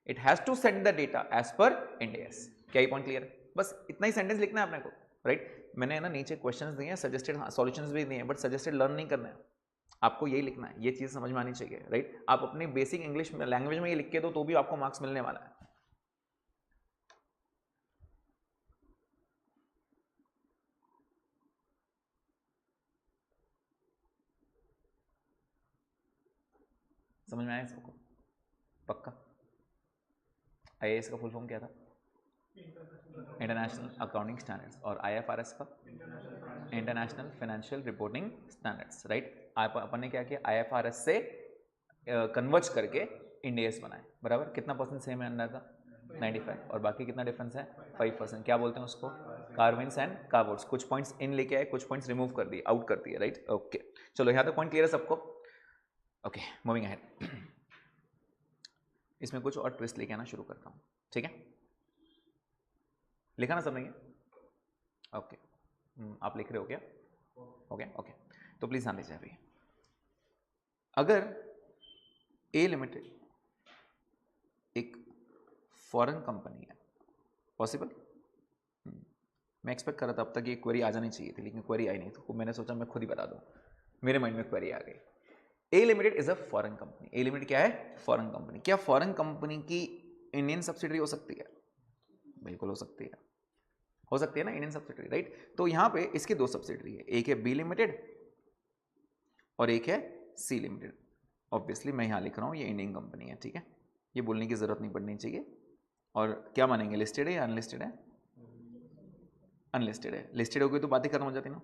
[SPEAKER 1] it has to send the data as per Ind AS. क्या ये point clear है? बस इतना ही सेंटेंस लिखना है अपने को, राइट। मैंने ना नीचे क्वेश्चंस दिए हैं, सजेस्टेड सॉल्यूशंस भी दिए हैं, बट सजेस्टेड लर्न नहीं करना है आपको, यही लिखना है, ये चीज़ समझ में आनी चाहिए, राइट। आप अपनी बेसिक इंग्लिश में लैंग्वेज में ये लिख के दो तो भी आपको मार्क्स मिलने वाला है। समझ में आया सबको? पक्का? IAS का फुल फॉर्म क्या था? International accounting standards. और IFRS का? International financial reporting standards, right. आप अपन ने क्या किया, IFRS से कन्वर्ज करके इंड AS बनाए, बराबर। कितना परसेंट सेम है अंडर का? 95। और बाकी कितना डिफरेंस है? 5%। क्या बोलते हैं उसको? कार्विन्स एंड कार्वोट्स। कुछ पॉइंट्स इन लेके आए, कुछ पॉइंट्स रिमूव कर दिए, आउट कर दिए, राइट। ओके, चलो यहाँ तक पॉइंट क्लियर है सबको? Okay, moving ahead. इसमें कुछ और ट्विस्ट लेके आना शुरू करता हूँ, ठीक है? लिखा ना सब नहीं है? ओके, आप लिख रहे हो क्या? ओके ओके, तो प्लीज ध्यान दीजिए अभी। अगर ए लिमिटेड एक फॉरेन कंपनी है, पॉसिबल? मैं एक्सपेक्ट कर रहा था अब तक ये क्वेरी आ जानी चाहिए थी, लेकिन क्वेरी आई नहीं, तो मैंने सोचा मैं खुद ही बता दूं, मेरे माइंड में क्वेरी आ गई। A limited is a foreign company. A limited क्या है? Foreign company. क्या फॉरेन कंपनी की इंडियन सब्सिडरी हो सकती है? बिल्कुल हो सकती है, हो सकती है ना इंडियन सब्सिडरी, राइट। तो यहां पे इसके दो सब्सिडरी है, एक है बी लिमिटेड और एक है सी लिमिटेड। ऑब्वियसली मैं यहां लिख रहा हूं ये इंडियन कंपनी है, ठीक है, ये बोलने की जरूरत नहीं पड़नी चाहिए। और क्या मानेंगे, लिस्टेड है या अनलिस्टेड है? अनलिस्टेड है। लिस्टेड हो गई तो बात ही खत्म हो जाती ना।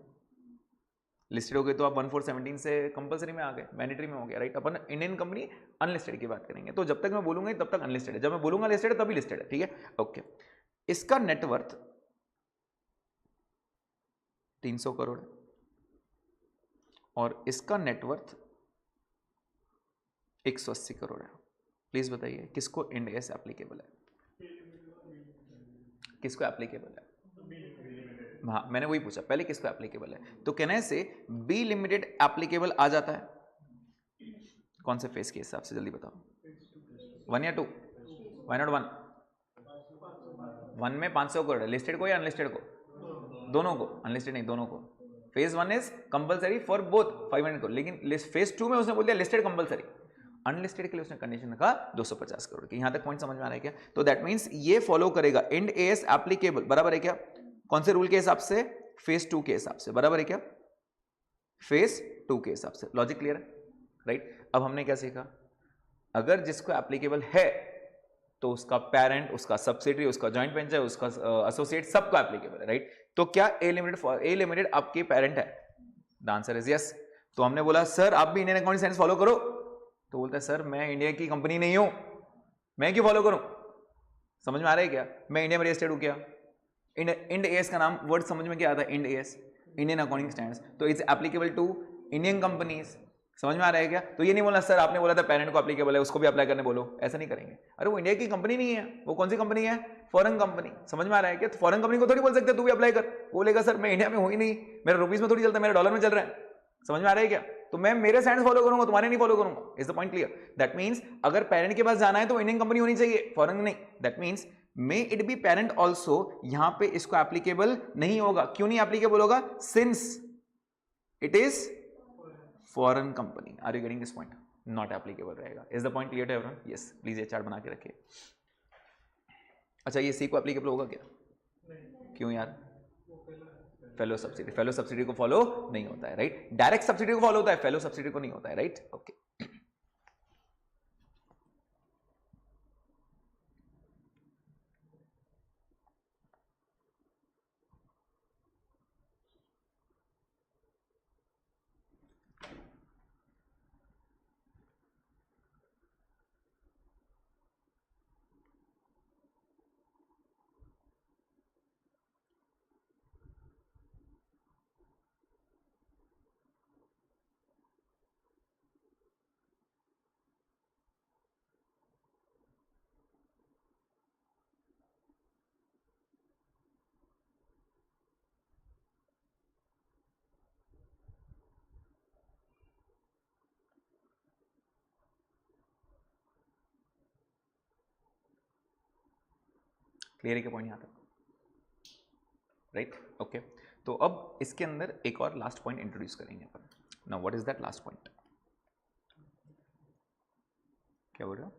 [SPEAKER 1] लिस्टेड हो गए तो आप 1417 से कंपलसरी में आ गए, मैंडेटरी में हो गया, राइट। अपन इंडियन कंपनी अनलिस्टेड की बात करेंगे, तो जब तक मैं बोलूंगा तब तक अनलिस्टेड है, जब मैं बोलूंगा लिस्टेड है तभी लिस्टेड है, ठीक है। ओके, इसका नेटवर्थ 300 करोड़ है और इसका नेटवर्थ 180 करोड़ है। प्लीज बताइए किसको इंड AS एप्लीकेबल है? किसको एप्लीकेबल है? हाँ, मैंने वही पूछा पहले, किसको एप्लीकेबल है? तो कहने से बी लिमिटेड एप्लीकेबल आ जाता है कौन से फेस के हिसाब से, जल्दी बताओ। 1 या 2? Why not 1? 1 में 500 करोड़ है, लिस्टेड को या अनलिस्टेड को? दोनों को। अनलिस्टेड नहीं, दोनों को। Phase 1 is compulsory for both 500 crore, लेकिन फेज 2 में उसने बोल दिया लिस्टेड कंपलसरी। अनलिस्टेड के लिए उसने कंडीशन रखा 250 करोड़ की। यहां तक पॉइंट समझ में आ रहा है क्या? तो दैट मींस ये फॉलो करेगा इंड AS एप्लीकेबल, बराबर है क्या? कौन से रूल के हिसाब से? फेज 2 के हिसाब से, बराबर है क्या? फेज 2 के हिसाब से। लॉजिक क्लियर है, राइट। अब हमने क्या सीखा, अगर जिसको एप्लीकेबल है तो उसका पेरेंट, उसका सब्सिडरी, उसका जॉइंट वेंचर, उसका एसोसिएट, सबको एप्लीकेबल है, राइट। तो क्या ए लिमिटेड आपके पेरेंट है? The answer is yes. तो हमने बोला सर आप भी इंडियन अकाउंटिंग स्टैंडर्ड्स फॉलो करो, तो बोलता है सर मैं इंडिया की कंपनी नहीं हूं, मैं क्यों फॉलो करूं? समझ में आ रहा है क्या? मैं इंडिया में रजिस्टर्ड हूं क्या? इंड AS का नाम वर्ड समझ में क्या आता है? Ind AS, Indian accounting standards, तो it's applicable to Indian companies. समझ में आ रहा है क्या? तो ये नहीं बोलना सर आपने बोला था पेरेंट को एप्लीकेबल है, उसको भी अप्लाई करने बोलो, ऐसा नहीं करेंगे। अरे वो इंडिया की कंपनी नहीं है, वो कौन सी कंपनी है? Foreign company. समझ में आ रहा है क्या? तो फॉरेन कंपनी को थोड़ी बोल सकते तू भी अप्लाई कर, बोलेगा सर मैं इंडिया में हूं ही नहीं, मेरा रुपीज में थोड़ी चलता है, मेरा डॉलर में चल रहा है। समझ में आ रहा है क्या? तो मैं मेरे स्टैंड्स फॉलो करूंगा, तुम्हारे नहीं फॉलो करूंगा। Is the point clear? That means अगर पेरेंट के पास जाना है तो इंडियन कंपनी होनी चाहिए, फॉरेन नहीं। That means may it be parent also, यहां पे इसको एप्लीकेबल नहीं होगा। क्यों नहीं एप्लीकेबल होगा? Since it is foreign company. Are you getting this point? Not applicable रहेगा। Is the point clear to everyone? Yes, please ये चार्ट बना के रखिए। अच्छा, ये सी को एप्लीकेबल होगा क्या? क्यों यार? फेलो सब्सिडी, फेलो सब्सिडी को फॉलो नहीं होता है, राइट। डायरेक्ट सब्सिडी को फॉलो होता है, फेलो सब्सिडी को नहीं होता है, राइट। ओके, क्लियर है क्या पॉइंट यहां तक? Right okay. तो अब इसके अंदर एक और लास्ट पॉइंट इंट्रोड्यूस करेंगे अपन। Now what is that last point? क्या बोल रहे हो?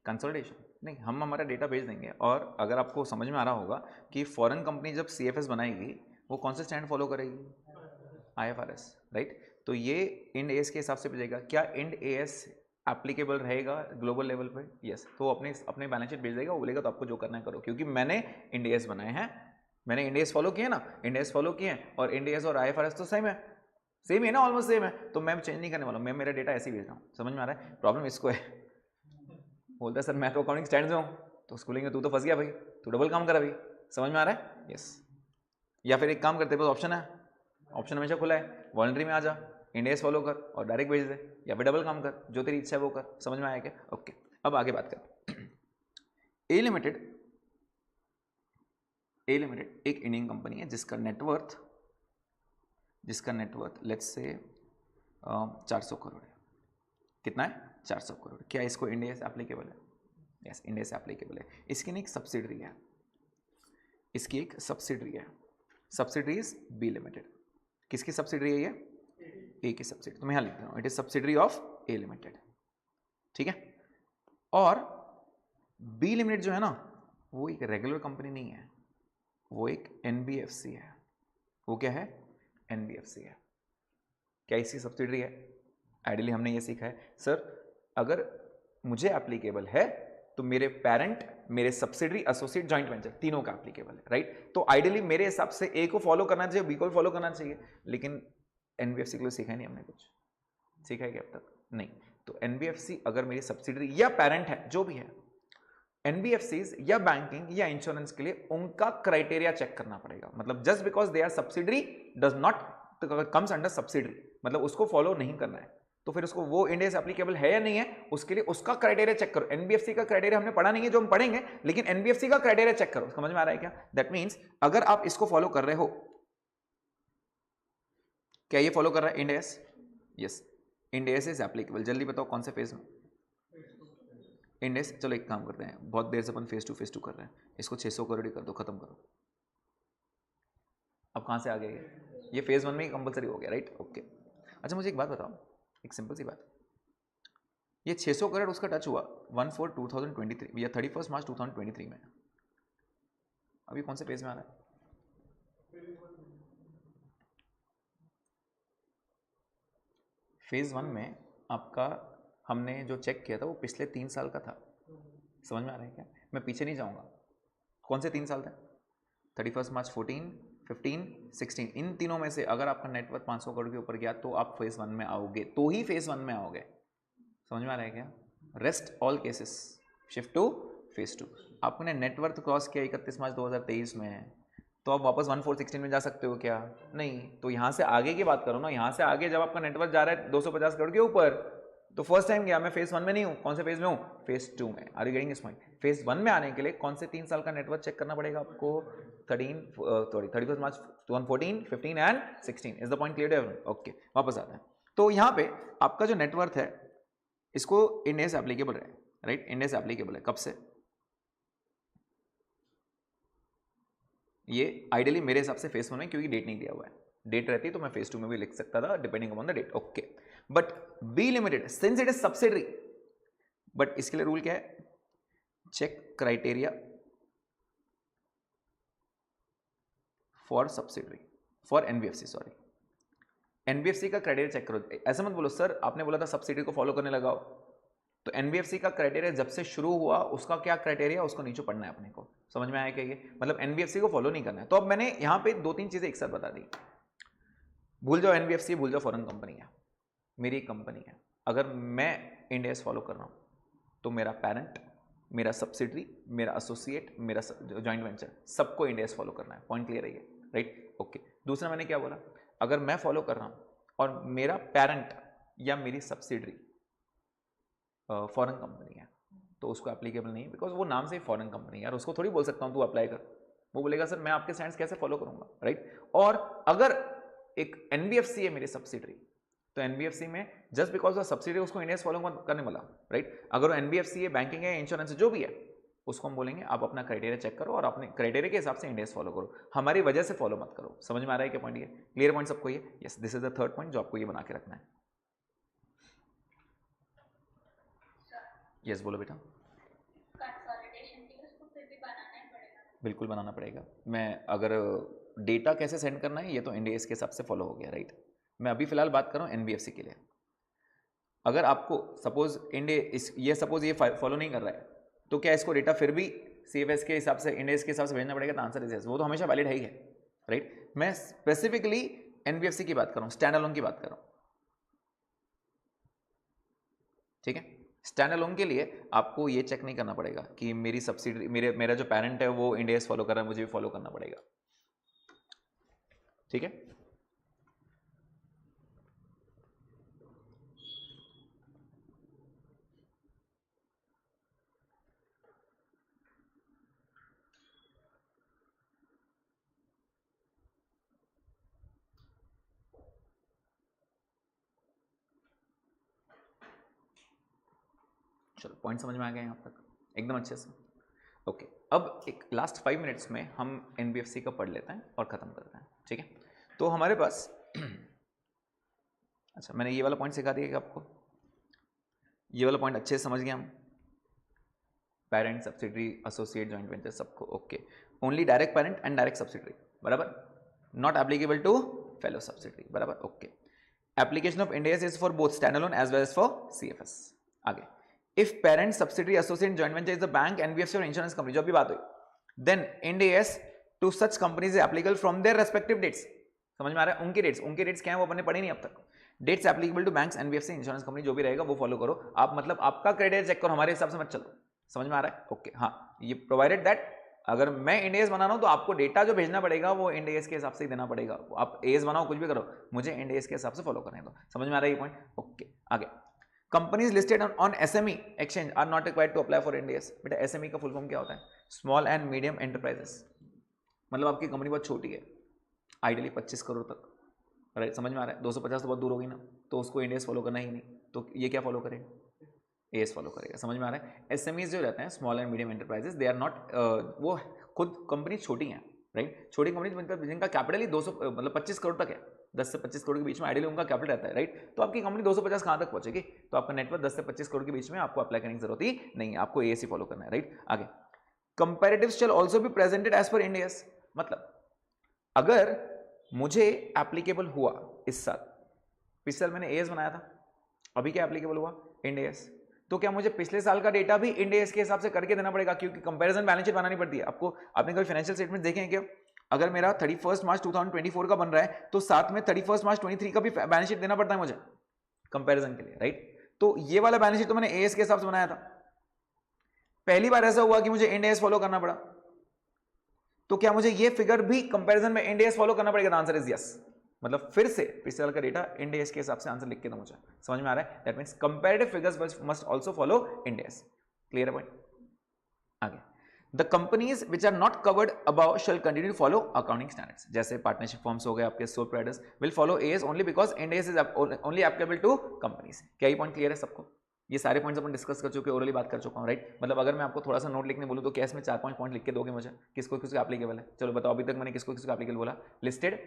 [SPEAKER 1] कंसोलिडेशन नहीं, हम हमारा डेटा भेज देंगे। और अगर आपको समझ में आ रहा होगा कि फॉरेन कंपनी जब CFS बनाएगी वो कौन से स्टैंड फॉलो करेगी? IFRS, right. तो ये इंड AS के हिसाब से भेजेगा। क्या इंड AS एप्लीकेबल रहेगा ग्लोबल लेवल पर? यस। तो अपने बैलेंस शीट भेज देगा, वो बोलेगा तो आपको जो करना है करो, क्योंकि मैंने इंड AS बनाए हैं, मैंने इंड AS फॉलो किए ना, इंड AS फॉलो किए हैं, और इंड AS और IFRS तो सेम है, सेम है ना, ऑलमोस्ट सेम है, तो मैं चेंज नहीं करने वाला हूँ, मैं मेरा डेटा ऐसे ही भेज रहा हूँ। समझ में आ रहा है? प्रॉब्लम इसको है, बोलता है सर मैं तो अकाउंटिंग स्टैंड में हूँ, तो स्कूलिंग में तू तो फंस गया भाई, तू डबल काम कर अभी। समझ में आ रहा है? यस। या फिर एक काम करते बस, ऑप्शन है, ऑप्शन हमेशा खुला है, वॉलंटरी में आ जा, इंड AS फॉलो कर और डायरेक्ट भेज दे, या फिर डबल काम कर, जो तेरी इच्छा है वो कर। समझ में आया क्या? ओके। अब आगे बात कर। ए लिमिटेड एक इंडियन कंपनी है जिसका नेटवर्थ लेट्स से 400 करोड़ है। कितना है? 400 करोड़। क्या इसको इंड AS एप्लीकेबल है? यस, इंड AS एप्लीकेबल है। इसकी एक सब्सिडरी है, सब्सिडरी इज बी लिमिटेड। किसकी सब्सिडरी है ये? ए की सब्सिडरी। तो मैं यहां लिख रहा हूं, it is subsidiary of A limited, ठीक है। और बी लिमिटेड जो है ना, वो एक रेगुलर कंपनी नहीं है, वो एक NBFC है। वो क्या है? NBFC है। क्या इसकी सब्सिडरी है? आइडियली हमने ये सीखा है सर, अगर मुझे एप्लीकेबल है तो मेरे पेरेंट, मेरे सब्सिडरी, एसोसिएट, जॉइंट वेंचर तीनों का एप्लीकेबल है, राइट। तो आइडियली मेरे हिसाब से ए को फॉलो करना चाहिए, बी को फॉलो करना चाहिए, लेकिन NBFC के लिए सीखा नहीं हमने, कुछ सीखा है क्या अब तक? नहीं। तो NBFC अगर मेरी सब्सिडरी या पेरेंट है, जो भी है, NBFCs या बैंकिंग या इंश्योरेंस के लिए उनका क्राइटेरिया चेक करना पड़ेगा। मतलब just because they are subsidiary does not comes under subsidiary, मतलब उसको फॉलो नहीं करना है, तो फिर उसको वो इंड AS एप्लीकेबल है या नहीं है, उसके लिए उसका क्राइटेरिया चेक करो। NBFC का क्राइटेरिया हमने पढ़ा नहीं है, जो हम पढ़ेंगे, लेकिन NBFC का क्राइटेरिया चेक करो। समझ में आ रहा है क्या? दैट मीन्स अगर आप इसको फॉलो कर रहे हो, क्या ये फॉलो कर रहा है Ind AS? Yes, Ind AS is applicable. जल्दी बताओ कौन से फेज में इंड AS? चलो एक काम करते हैं, बहुत देर से अपन फेज टू कर रहे हैं, इसको 600 करोड़ कर दो, खत्म करो। अब कहां से आ गया ये फेज 1 में ही कंपलसरी हो गया, राइट ओके। अच्छा मुझे एक बात बताओ, एक सिंपल सी बात, ये 600 करोड़ उसका टच हुआ 1/4/2023 या 31 मार्च 2023 में, अभी कौन से पेज में आ रहा है? फेज 1 में आपका हमने जो चेक किया था वो पिछले 3 साल का था। समझ में आ रहा है क्या? मैं पीछे नहीं जाऊंगा, कौन से 3 साल थे? 31 मार्च 14, 15, 16, इन तीनों में से अगर आपका नेटवर्थ 500 करोड़ के ऊपर गया तो आप फेज 1 में आओगे, तो ही फेज 1 में आओगे। समझ में आ रहा है क्या? Rest all cases shift two phase 2। आपने नेटवर्थ क्रॉस किया 31 मार्च 2023 में, तो आप वापस 1416 में जा सकते हो क्या? नहीं। तो यहां से आगे की बात करो ना, यहां से आगे जब आपका नेटवर्थ जा रहा है 250 करोड़ के ऊपर, तो फर्स्ट टाइम गया, मैं फेज 1 में नहीं हूं, कौन से फेज में हूं? फेज 2 में। Are you getting this point? Phase 1 में आने के लिए कौन से 3 साल का नेटवर्थ चेक करना पड़ेगा आपको? 31 March 2014, 15 and 16। Is the point clear? Okay, वापस आता है। तो यहां पे आपका जो नेटवर्थ है, इसको इंड AS एप्लीकेबल है, राइट। इंड AS एप्लीकेबल है कब से? ये आइडियली मेरे हिसाब से फेज 1 में, क्योंकि डेट नहीं दिया हुआ है, डेट रहती तो मैं फेज 2 में भी लिख सकता था depending upon the date, okay. But B limited since it is subsidiary, but इसके लिए रूल क्या है? Check criteria for subsidiary, for NBFC, sorry, NBFC का क्राइटेरिया चेक करो। ऐसा मत बोलो सर आपने बोला था सब्सिडरी को फॉलो करने लगाओ, तो NBFC का क्राइटेरिया जब से शुरू हुआ उसका क्या क्राइटेरिया, उसको नीचे पढ़ना है अपने को। समझ में आया क्या? ये मतलब NBFC को फॉलो नहीं करना है। तो अब मैंने यहां पे 2-3 चीजें एक साथ बता दी। भूल जाओ NBFC, भूल जाओ फॉरेन कंपनी है, मेरी एक कंपनी है। अगर मैं इंड AS फॉलो कर रहा हूं तो मेरा पेरेंट, मेरा सब्सिडरी, मेरा एसोसिएट, मेरा जॉइंट वेंचर, सबको इंड AS फॉलो करना है। पॉइंट क्लियर है ये, राइट ओके। दूसरा मैंने क्या बोला, अगर मैं फॉलो कर रहा हूं और मेरा पेरेंट या मेरी सब्सिडरी फॉरेन कंपनी है, तो उसको एप्लीकेबल नहीं है, बिकॉज वो नाम से ही फॉरेन कंपनी है यार, उसको थोड़ी बोल सकता हूं तू अप्लाई कर, वो बोलेगा सर मैं आपके स्टैंड्स कैसे फॉलो करूंगा, राइट। और अगर एक NBFC है मेरी सब्सिडरी, तो NBFC में जस्ट बिकॉज ऑफ सब्सिडरी उसको इंड AS फॉलो करने वाला, राइट। अगर वो NBFC है, बैंकिंग है, इंश्योरेंस है, जो भी है, उसको हम बोलेंगे आप अपना क्राइटेरिया चेक करो और अपने क्राइटेरिया के हिसाब से इंड एस फॉलो करो, हमारी वजह से फॉलो मत करो। समझ में आ रहा है क्या पॉइंट? ये क्लियर पॉइंट सबको? ये yes, this is the third point जो आपको ये बना के रखना है। यस बोलो बेटा। बिल्कुल बनाना पड़ेगा। मैं अगर डेटा कैसे सेंड करना है ये तो इंड एस के हिसाब से फॉलो हो गया, राइट। मैं अभी फिलहाल बात कर रहा हूँ एनबीएफसी के लिए। अगर आपको सपोज ये सपोज ये फॉलो नहीं कर रहा है तो क्या इसको डेटा फिर भी सीएफएस के हिसाब से इंड एस के हिसाब से भेजना पड़ेगा? तो आंसर इज यस, वो तो हमेशा वैलिड है ही है, राइट। मैं स्पेसिफिकली एनबीएफसी की बात कर रहा हूँ, स्टैंड अलोन की बात कर रहा हूँ, ठीक है। स्टैंड अलोन के लिए आपको ये चेक नहीं करना पड़ेगा कि मेरी सब्सिडी मेरा जो पेरेंट है वो इंड एस फॉलो कर रहा है, मुझे भी फॉलो करना पड़ेगा, ठीक है। चलो पॉइंट समझ में आ गया यहाँ तक एकदम अच्छे से, ओके। अब एक लास्ट 5 मिनट्स में हम एनबीएफसी का पढ़ लेते हैं और ख़त्म करते हैं, ठीक है। तो हमारे पास अच्छा, मैंने ये वाला पॉइंट सिखा दिया कि आपको ये वाला पॉइंट अच्छे से समझ गए हम, parent subsidiary associate joint venture सबको, okay. Only direct parent and direct subsidiary, बराबर, not applicable to fellow subsidiary, बराबर, okay. Application of Ind AS is for both stand alone as well as for CFS. आगे, if parent subsidiary associate joint venture is the bank, NBFC और insurance company, जो अभी बात हुई, then Ind AS to such companies applicable from their respective dates. समझ में आ रहा है? उनके डेट्स क्या है वो अपने पढ़े नहीं अब तक। Dates applicable to banks, NBFC, insurance company, जो भी रहेगा वो फॉलो करो आप, मतलब आपका क्राइटेरिया चेक करो, हमारे हिसाब से मत चलो। समझ में आ रहा है? ओके, हाँ, ये प्रोवाइडेड दैट अगर मैं इंड एस बना रहा हूं तो आपको डेटा जो भेजना पड़ेगा वो इंड एस के हिसाब से ही देना पड़ेगा। आप एस बनाओ कुछ भी करो, मुझे इंड एस के हिसाब से फॉलो करने दो। समझ में आ रहा है ये पॉइंट? ओके। आगे, companies listed on SME exchange are not required to apply for Ind AS. बेटा एसएमई का फुल फॉर्म क्या होता है? स्मॉल एंड मीडियम एंटरप्राइजेस, मतलब आपकी कंपनी बहुत छोटी है, आइडियली 25 करोड़ तक, राइट। समझ में आ रहा है? 250 तो बहुत दूर होगी ना, तो उसको इंड एस फॉलो करना ही नहीं, तो ये क्या फॉलो करेगा? एस फॉलो करेगा। समझ में आ रहा है? एसएमईज जो रहते हैं, small and medium enterprises, they are not, वो खुद कंपनी छोटी हैं, राइट। छोटी कंपनी जिनका कैपिटल ही 200 मतलब 25 करोड़ तक है, 10 से 25 करोड़ के बीच में आइडियली उनका कैपिटल रहता है, राइट। तो आपकी कंपनी 250 कहाँ तक पहुंचेगी? तो आपका नेटवर्क 10 से 25 करोड़ के बीच में, आपको अप्लाई करने की जरूरत ही नहीं है, आपको एएस ही फॉलो करना है, राइट। आगे, comparatives shall also be presented as per Ind AS, मतलब अगर मुझे एप्लीकेबल हुआ इस साल, पिछले साल मैंने एएस बनाया था, अभी क्या एप्लीकेबल हुआ? इंड एस, तो क्या मुझे पिछले साल का डेटा भी इंड एस के हिसाब से करके देना पड़ेगा? क्योंकि कंपैरिजन बैलेंस शीट बनानी पड़ती है आपको। आपने कभी फाइनेंशियल स्टेटमेंट देखे हैं क्या? अगर मेरा 31 मार्च 2024 का बन रहा है तो साथ में 31 मार्च 23 का भी बैलेंस शीट देना पड़ता है मुझे कंपैरिजन के लिए, राइट। तो ये वाला बैलेंस शीट तो मैंने एएस के हिसाब से बनाया था, पहली बार ऐसा हुआ कि मुझे इंड एस फॉलो करना पड़ा, तो क्या मुझे ये फिगर भी कंपैरिजन में इंड एस फॉलो करना पड़ेगा? आंसर इज यस, मतलब फिर से पिछले साल का डेटा इंड एस के हिसाब से आंसर लिख के दो मुझे। समझ में आ रहा है? That means comparative figures must also follow Ind AS. Clear है पॉइंट? आगे, the companies which are not covered above shall continue follow accounting standards. जैसे पार्टनरशिप फॉर्म्स हो गए आपके, sole providers will follow AS only because Ind AS is only applicable to companies. क्या ये point clear है सबको? ये सारे पॉइंट्स अपन डिस्कस कर चुके, ओरली बात कर चुका हूं, राइट। मतलब अगर मैं आपको थोड़ा सा नोट लिखने बोलूं तो क्या इसमें 4-5 पॉइंट लिख के दोगे मुझे? किसको किसको एप्लीकेबल है? चलो बताओ, अभी तक मैंने किसको किसको एप्लीकेबल बोला? लिस्टेड,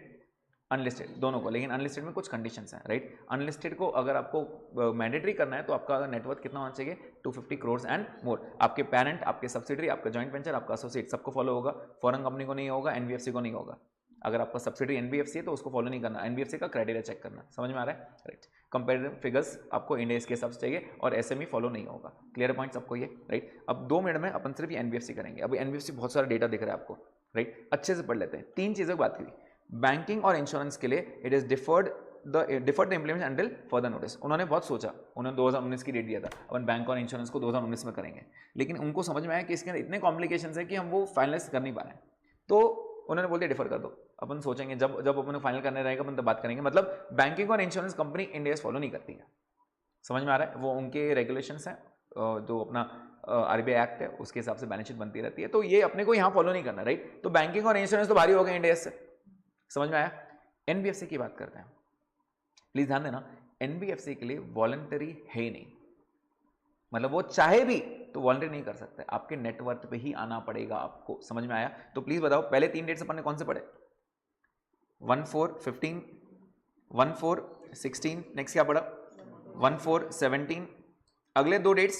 [SPEAKER 1] अनलिस्टेड, दोनों को। लेकिन अनलिस्टेड में कुछ कंडीशंस हैं, राइट। अनलिस्टेड को अगर आपको मैंडेटरी करना है तो आपका नेटवर्थ कितना होना चाहिए? 250 करोड़ एंड मोर। आपके पेरेंट, आपके सब्सिडरी, आपका जॉइंट वेंचर, आपका एसोसिएट, सबको फॉलो होगा। फॉरेन कंपनी को नहीं होगा, एनबीएफसी को नहीं होगा। अगर आपका सब्सिडरी एनबीएफसी है तो उसको फॉलो नहीं करना, एनबीएफसी का क्राइटेरिया चेक करना। समझ में आ रहा है? राइट। कंपेरेटिव फिगर्स आपको इंड एस के हिसाब से चाहिए और एसएमई फॉलो नहीं होगा। क्लियर पॉइंट सबको ये, राइट। अब 2 मिनट में अपन सिर्फ एनबीएफसी करेंगे। अभी एनबीएफसी बहुत सारा डेटा दिख रहा है आपको, राइट। अच्छे से पढ़ लेते हैं। 3 चीज़ों की बात की, बैंकिंग और इंश्योरेंस के लिए it is deferred the implementation until further notice. उन्होंने बहुत सोचा, उन्होंने 2019 की डेट दिया था, अपन बैंक और इंश्योरेंस को 2019 में करेंगे, लेकिन उनको समझ में आया कि इसके अंदर इतने कॉम्प्लिकेशंस है कि हम वो फाइनलाइज कर नहीं पा रहे हैं, तो उन्होंने बोल दिया डिफर कर दो, अपन सोचेंगे जब जब अपन फाइनल करने रहेगा अपन तब बात करेंगे। मतलब बैंकिंग और insurance company end S follow नहीं करती है। समझ में आ रहा है? वो उनके रेगुलेशंस हैं, जो अपना आरबीआई एक्ट है उसके हिसाब से बैलेंस शीट बनती रहती है, तो ये अपने को यहाँ फॉलो नहीं करना, राइट। तो बैंकिंग और इंश्योरेंस तो भारी हो गए इंड एस से। समझ में आया? एनबीएफसी की बात करते हैं, प्लीज ध्यान देना, एनबीएफसी के लिए वॉलंटरी है ही नहीं, मतलब वो चाहे भी तो वॉलंटरी नहीं कर सकते, आपके नेटवर्थ पे ही आना पड़ेगा आपको। समझ में आया? तो प्लीज बताओ पहले 3 डेट्स अपन ने कौन से पढ़े? 1415, 1416, नेक्स्ट क्या पढ़ा? 1417, अगले 2 डेट्स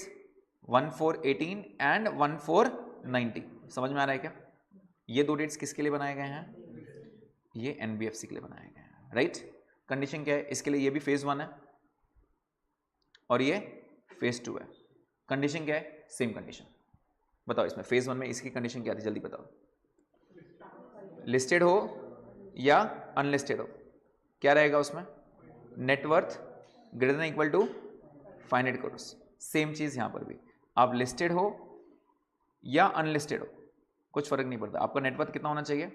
[SPEAKER 1] 1418 एंड 1490। समझ में आ रहा है क्या? ये 2 डेट्स किसके लिए बनाए गए हैं? ये एनबीएफसी के लिए बनाए गए हैं, राइट? कंडीशन क्या है इसके लिए? ये भी फेज 1 है और ये फेज 2 है। कंडीशन क्या है? Same condition. बताओ इसमें फेज 1 में इसकी कंडीशन क्या थी, जल्दी बताओ। लिस्टेड हो या अनलिस्टेड हो, क्या रहेगा उसमें? Net worth greater than equal to 500 crore. Same चीज यहां पर भी, आप लिस्टेड हो या अनलिस्टेड हो कुछ फर्क नहीं पड़ता, आपका नेटवर्थ कितना होना चाहिए?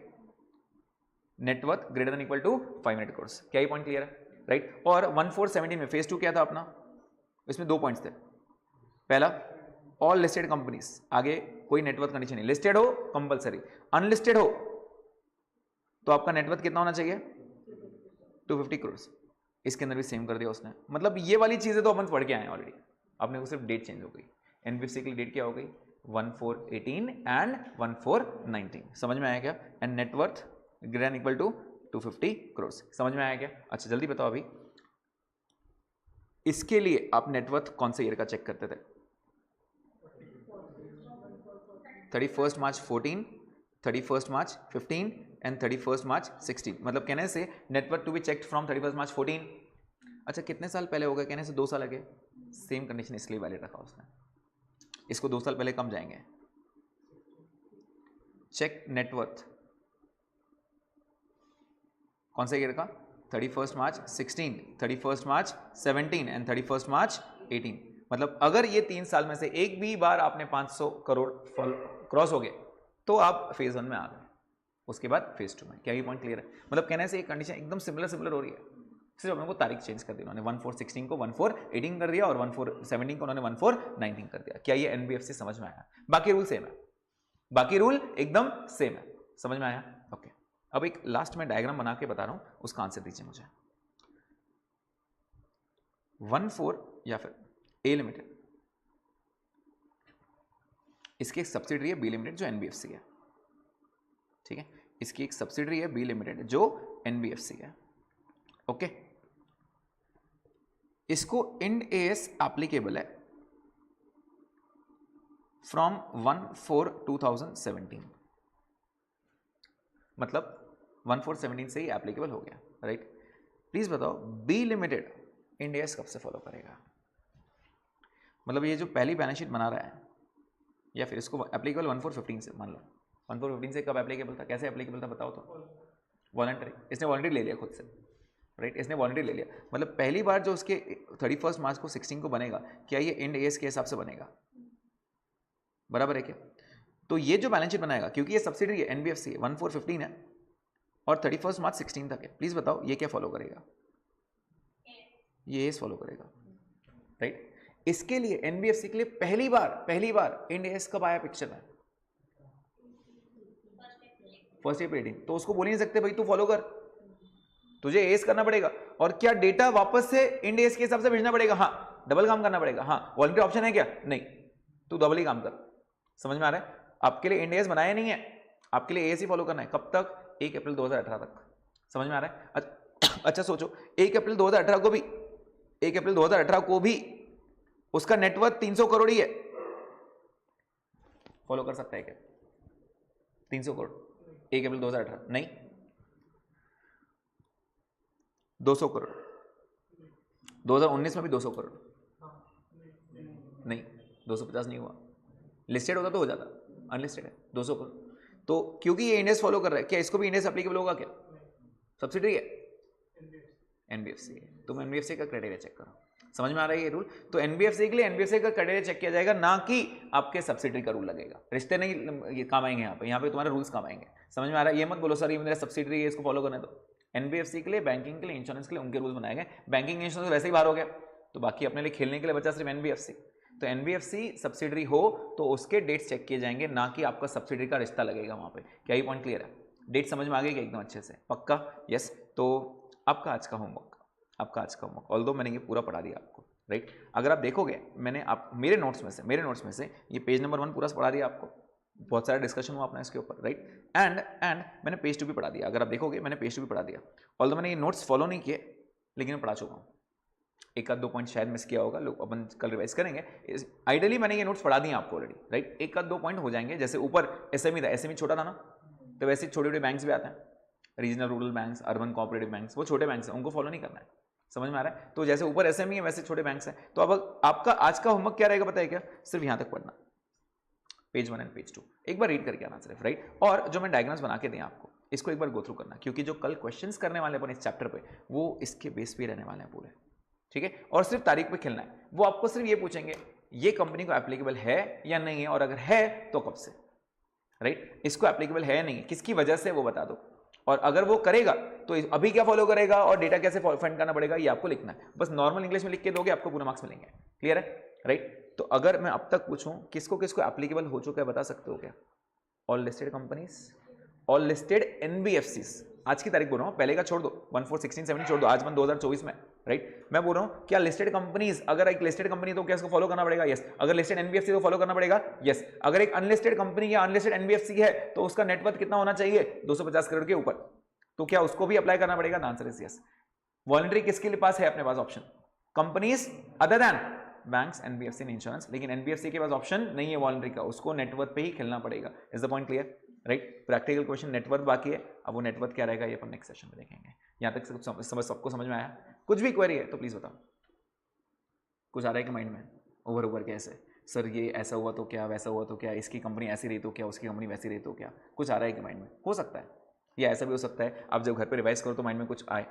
[SPEAKER 1] Net worth greater than equal to 500 crore. क्या ये पॉइंट क्लियर है? राइट। और 1417 में फेज 2 क्या था अपना? इसमें 2 पॉइंट्स थे। पहला, ऑल लिस्टेड कंपनीज, आगे कोई नेटवर्थ कंडीशन नहीं, लिस्टेड हो कंपलसरी, अनलिस्टेड हो तो आपका नेटवर्थ कितना होना चाहिए? 250 करोड़। इसके अंदर भी सेम कर दिया उसने। मतलब ये वाली चीजें तो अपन पढ़ के आए हैं ऑलरेडी, अपने को सिर्फ डेट चेंज हो गई। एनबीएफसी की डेट क्या हो गई? 1418 एंड 1419। समझ में आया क्या? And net worth greater than equal to 250 crore. समझ में आया क्या? अच्छा जल्दी बताओ अभी इसके लिए आप नेटवर्थ कौन से ईयर का चेक करते थे? 31 मार्च 14, 31 मार्च 15 एंड 31 मार्च 16। मतलब कहने से net worth to be checked from 31 March 14। अच्छा कितने साल पहले हो गए? कहने से 2 साल लगे। सेम कंडीशन इसलिए वैलिड रखा उसने, इसको 2 साल पहले कम जाएंगे। चेक नेटवर्थ कौन से ईयर का? 31 मार्च 16, 31 मार्च 17 एंड 31 मार्च 18। मतलब अगर ये 3 साल में से एक भी बार आपने 500 करोड़ क्रॉस हो गए तो आप फेज 1 में आ गए, उसके बाद फेज 2 में। क्या ये पॉइंट क्लियर है? मतलब कहने से एक कंडीशन एकदम सिमिलर हो रही है, सिर्फ अपने को तारीख चेंज कर दी उन्होंने। 1416 को 1418 कर दिया और 1417 को उन्होंने 1419 कर दिया। क्या ये एनबीएफसी समझ में आया? बाकी रूल सेम है, बाकी रूल एकदम सेम है। समझ में आया? ओके। अब एक लास्ट में डायग्राम बना के बता रहा हूं, उसका आंसर दीजिए मुझे। 14 या फिर ए लिमिटेड, इसकी एक सब्सिडरी है बी लिमिटेड जो एनबीएफसी है, ठीक है? इसकी एक सब्सिडरी है बी लिमिटेड जो एनबीएफसी है, ओके? इसको इंड एएस एप्लीकेबल है फ्रॉम 1/4/2017। मतलब 1/4/17 से ही एप्लीकेबल हो गया, राइट? प्लीज बताओ बी लिमिटेड इंड एएस कब से फॉलो करेगा? मतलब ये जो पहली बैलेंस शीट बना रहा है या फिर इसको एप्लीकेबल 1/4/15 से मान लो, 1/4/15 से कब एप्लीकेबल था? कैसे एप्लीकेबल था बताओ तो? वॉलंटरी, इसने वॉलंटरी ले लिया खुद से, राइट? इसने वॉलंटरी ले लिया। मतलब पहली बार जो उसके 31 मार्च को 16 को बनेगा, क्या ये इंड एएस के हिसाब से बनेगा? बराबर है क्या? तो ये जो बैलेंस शीट बनाएगा, क्योंकि ये सब्सिडरी है एनबीएफसी है, 1/4/15 है और 31 मार्च 16 तक है, प्लीज बताओ ये क्या फॉलो करेगा? ये एएस फॉलो करेगा, राइट? इसके लिए एनबीएफसी के लिए पहली बार इंड एएस कब आया पिक्चर में? 1 April 18। तो उसको बोल ही नहीं सकते भाई तू फॉलो कर, तुझे एएस करना पड़ेगा। और क्या डेटा वापस से इंड एएस के हिसाब से भेजना पड़ेगा? हाँ। डबल काम करना पड़ेगा? हाँ। वॉलंटरी ऑप्शन है क्या? नहीं, तू डबल ही काम कर। समझ में आ रहा है? आपके लिए इंड एएस बनाया नहीं है, आपके लिए एएस ही फॉलो करना है। कब तक? 1 अप्रैल 2018 तक। समझ में आ रहा है? अच्छा सोचो 1 अप्रैल 2018 को भी, 1 अप्रैल 2018 को भी उसका नेटवर्थ 300 करोड़ ही है, फॉलो कर सकता है क्या 300 करोड़ 1 अप्रैल 2018? नहीं, 200 करोड़। 2019 में भी 200 करोड़ नहीं, 250 नहीं हुआ। लिस्टेड होता तो हो जाता, अनलिस्टेड है 200 करोड़। तो क्योंकि ये इंडेक्स फॉलो कर रहा है, क्या इसको भी इंडेक्स एप्लीकेबल होगा? क्या सब्सिडरी है एनबीएफसी है, तुम एनबीएफसी का क्राइटेरिया चेक करो। समझ में आ रहा है ये रूल? तो एनबीएफसी के लिए एनबीएफसी का क्राइटेरिया चेक किया जाएगा, ना कि आपके सब्सिडरी का रूल लगेगा। रिश्ते नहीं ये काम आएंगे यहाँ पे तुम्हारे रूल्स काम आएंगे। समझ में आ रहा है? ये मत बोलो सर ये मेरा सब्सिडरी है इसको फॉलो करने दो। एनबीएफसी के लिए, बैंकिंग के लिए, इंश्योरेंस के लिए उनके रूल्स बनाए गए। बैंकिंग इंश्योरेंस वैसे ही बाहर हो गया, तो बाकी अपने लिए खेलने के लिए बचा सिर्फ एनबीएफसी। तो एनबीएफसी सब्सिडरी हो तो उसके डेट्स चेक किए जाएंगे, ना कि आपका सब्सिडरी का रिश्ता लगेगा वहां पे। क्या ये पॉइंट क्लियर है? डेट समझ में आ गई क्या एकदम अच्छे से? पक्का? यस। तो आपका आज का होमवर्क, ऑल्दो मैंने ये पूरा पढ़ा दिया आपको, राइट। अगर आप देखोगे मैंने आप मेरे नोट्स में से ये पेज नंबर 1 पूरा पढ़ा दिया आपको, बहुत सारा डिस्कशन हुआ अपना इसके ऊपर, राइट। एंड मैंने पेज 2 भी पढ़ा दिया। अगर आप देखोगे मैंने पेज 2 भी पढ़ा दिया, ऑल्दो मैंने ये नोट्स फॉलो नहीं किए लेकिन मैं पढ़ा चुका हूँ। एक आध दो पॉइंट शायद मिस किया होगा, लोग अपन कल रिवाइज करेंगे। आइडियली मैंने ये नोट्स पढ़ा दिए आपको ऑलरेडी, राइट। एक आध दो पॉइंट हो जाएंगे, जैसे ऊपर एसएमई था, एसएमई छोटा था ना, तो वैसे छोटे छोटे बैंक्स भी आते हैं, regional rural banks, urban cooperative banks, वो छोटे बैंक्स हैं, उनको फॉलो नहीं करना है, समझ में आ रहा है। तो जैसे ऊपर एसएमई है वैसे छोटे बैंक्स हैं। तो अब आपका आज का होमवर्क क्या रहेगा बताइए, क्या सिर्फ यहां तक पढ़ना, पेज 1 एंड पेज 2 एक बार रीड करके आना सिर्फ, राइट। और जो मैं डायग्राम्स बना के दें आपको, इसको एक बार गो थ्रू करना, क्योंकि जो कल क्वेश्चंस करने वाले अपन इस चैप्टर पे वो इसके बेस पे रहने वाले हैं पूरे, ठीक है। और सिर्फ तारीख पे खेलना है। वो आपको सिर्फ ये पूछेंगे ये कंपनी को एप्लीकेबल है या नहीं है, और अगर है तो कब से, राइट। इसको एप्लीकेबल है या नहीं, किसकी वजह से वो बता दो, और अगर वो करेगा तो अभी क्या फॉलो करेगा और डेटा कैसे फाइंड करना पड़ेगा ये आपको लिखना है। बस नॉर्मल इंग्लिश में लिख के दोगे आपको पूरे मार्क्स मिलेंगे, क्लियर है, राइट। तो अगर मैं अब तक पूछूं किसको किसको एप्लीकेबल हो चुका है बता सकते हो क्या? All listed companies, all listed NBFCs, आज की तारीख बोल रहा हूं, पहले का छोड़ दो, 141617 छोड़ दो, आज मन 2024 में, राइट। मैं बोल रहा हूं क्या लिस्टेड कंपनीज, अगर एक लिस्टेड कंपनी तो क्या इसको फॉलो करना पड़ेगा? यस। अगर लिस्टेड एनबीएफसी तो फॉलो करना पड़ेगा? यस। अगर एक अनलिस्टेड कंपनी या अनलिस्टेड एनबीएफसी है तो उसका नेटवर्थ कितना होना चाहिए? 250 करोड़ के ऊपर, तो क्या उसको भी अप्लाई करना पड़ेगा? Answer is yes. वॉलंटरी किसके पास है अपने पास option? Companies other than banks, NBFC, insurance, लेकिन एनबीएफसी के पास ऑप्शन नहीं है वॉलंटरी का, उसको नेटवर्थ पे ही खेलना पड़ेगा। Is the point clear, right. Practical question net worth बाकी है, अब वो नेटवर्थ क्या रहेगा ये अपन नेक्स्ट सेशन में देखेंगे। यहां तक कुछ सबको समझ में आया? कुछ भी क्वेरी है तो प्लीज बताओ, कुछ आ रहा है कि माइंड में ओवर के ऐसे, सर ये ऐसा हुआ तो क्या, वैसा हुआ तो क्या, इसकी कंपनी ऐसी रही तो क्या, उसकी कंपनी वैसी रही तो क्या, कुछ आ रहा है कि माइंड में? हो सकता है या ऐसा भी हो सकता है आप जब घर पे रिवाइज करो तो माइंड में कुछ आए,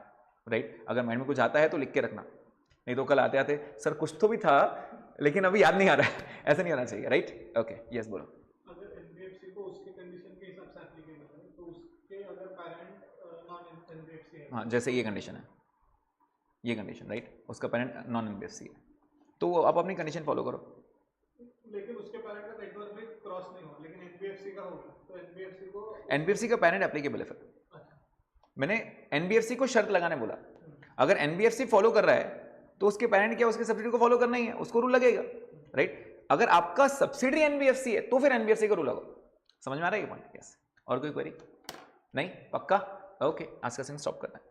[SPEAKER 1] राइट। अगर माइंड में कुछ आता है तो लिख के रखना, नहीं तो कल आते आते सर कुछ तो भी था लेकिन अभी याद नहीं आ रहा है, ऐसा नहीं होना चाहिए, राइट। ओके, यस बोलो।
[SPEAKER 2] अगर एनबीएफसी को उसके कंडीशन के हिसाब से एप्लीकेबल है तो उसके अगर पेरेंट नॉन एनबीएफसी है,
[SPEAKER 1] हाँ जैसे ये कंडीशन है, ये कंडीशन, राइट, उसका पेरेंट नॉन एनबीएफसी है तो आप अपनी कंडीशन फॉलो करो,
[SPEAKER 2] लेकिन उसके पेरेंट का नेटवर्क में क्रॉस नहीं हो, लेकिन एनबीएफसी का होगा तो एनबीएफसी को,
[SPEAKER 1] एनबीएफसी का पेरेंट एप्लीकेबल है फिर। मैंने एनबीएफसी को शर्त लगाने बोला, अगर एनबीएफसी फॉलो कर रहा है तो उसके पेरेंट क्या उसके सब्सिडी को फॉलो करना ही है, उसको रूल लगेगा, राइट। अगर आपका सब्सिडी एनबीएफसी है तो फिर एनबीएफसी का रूल लगाओ। समझ में आ रहा है ये पॉइंट? यस। और कोई क्वेरी नहीं? पक्का? ओके, आज का सेशन स्टॉप करना है।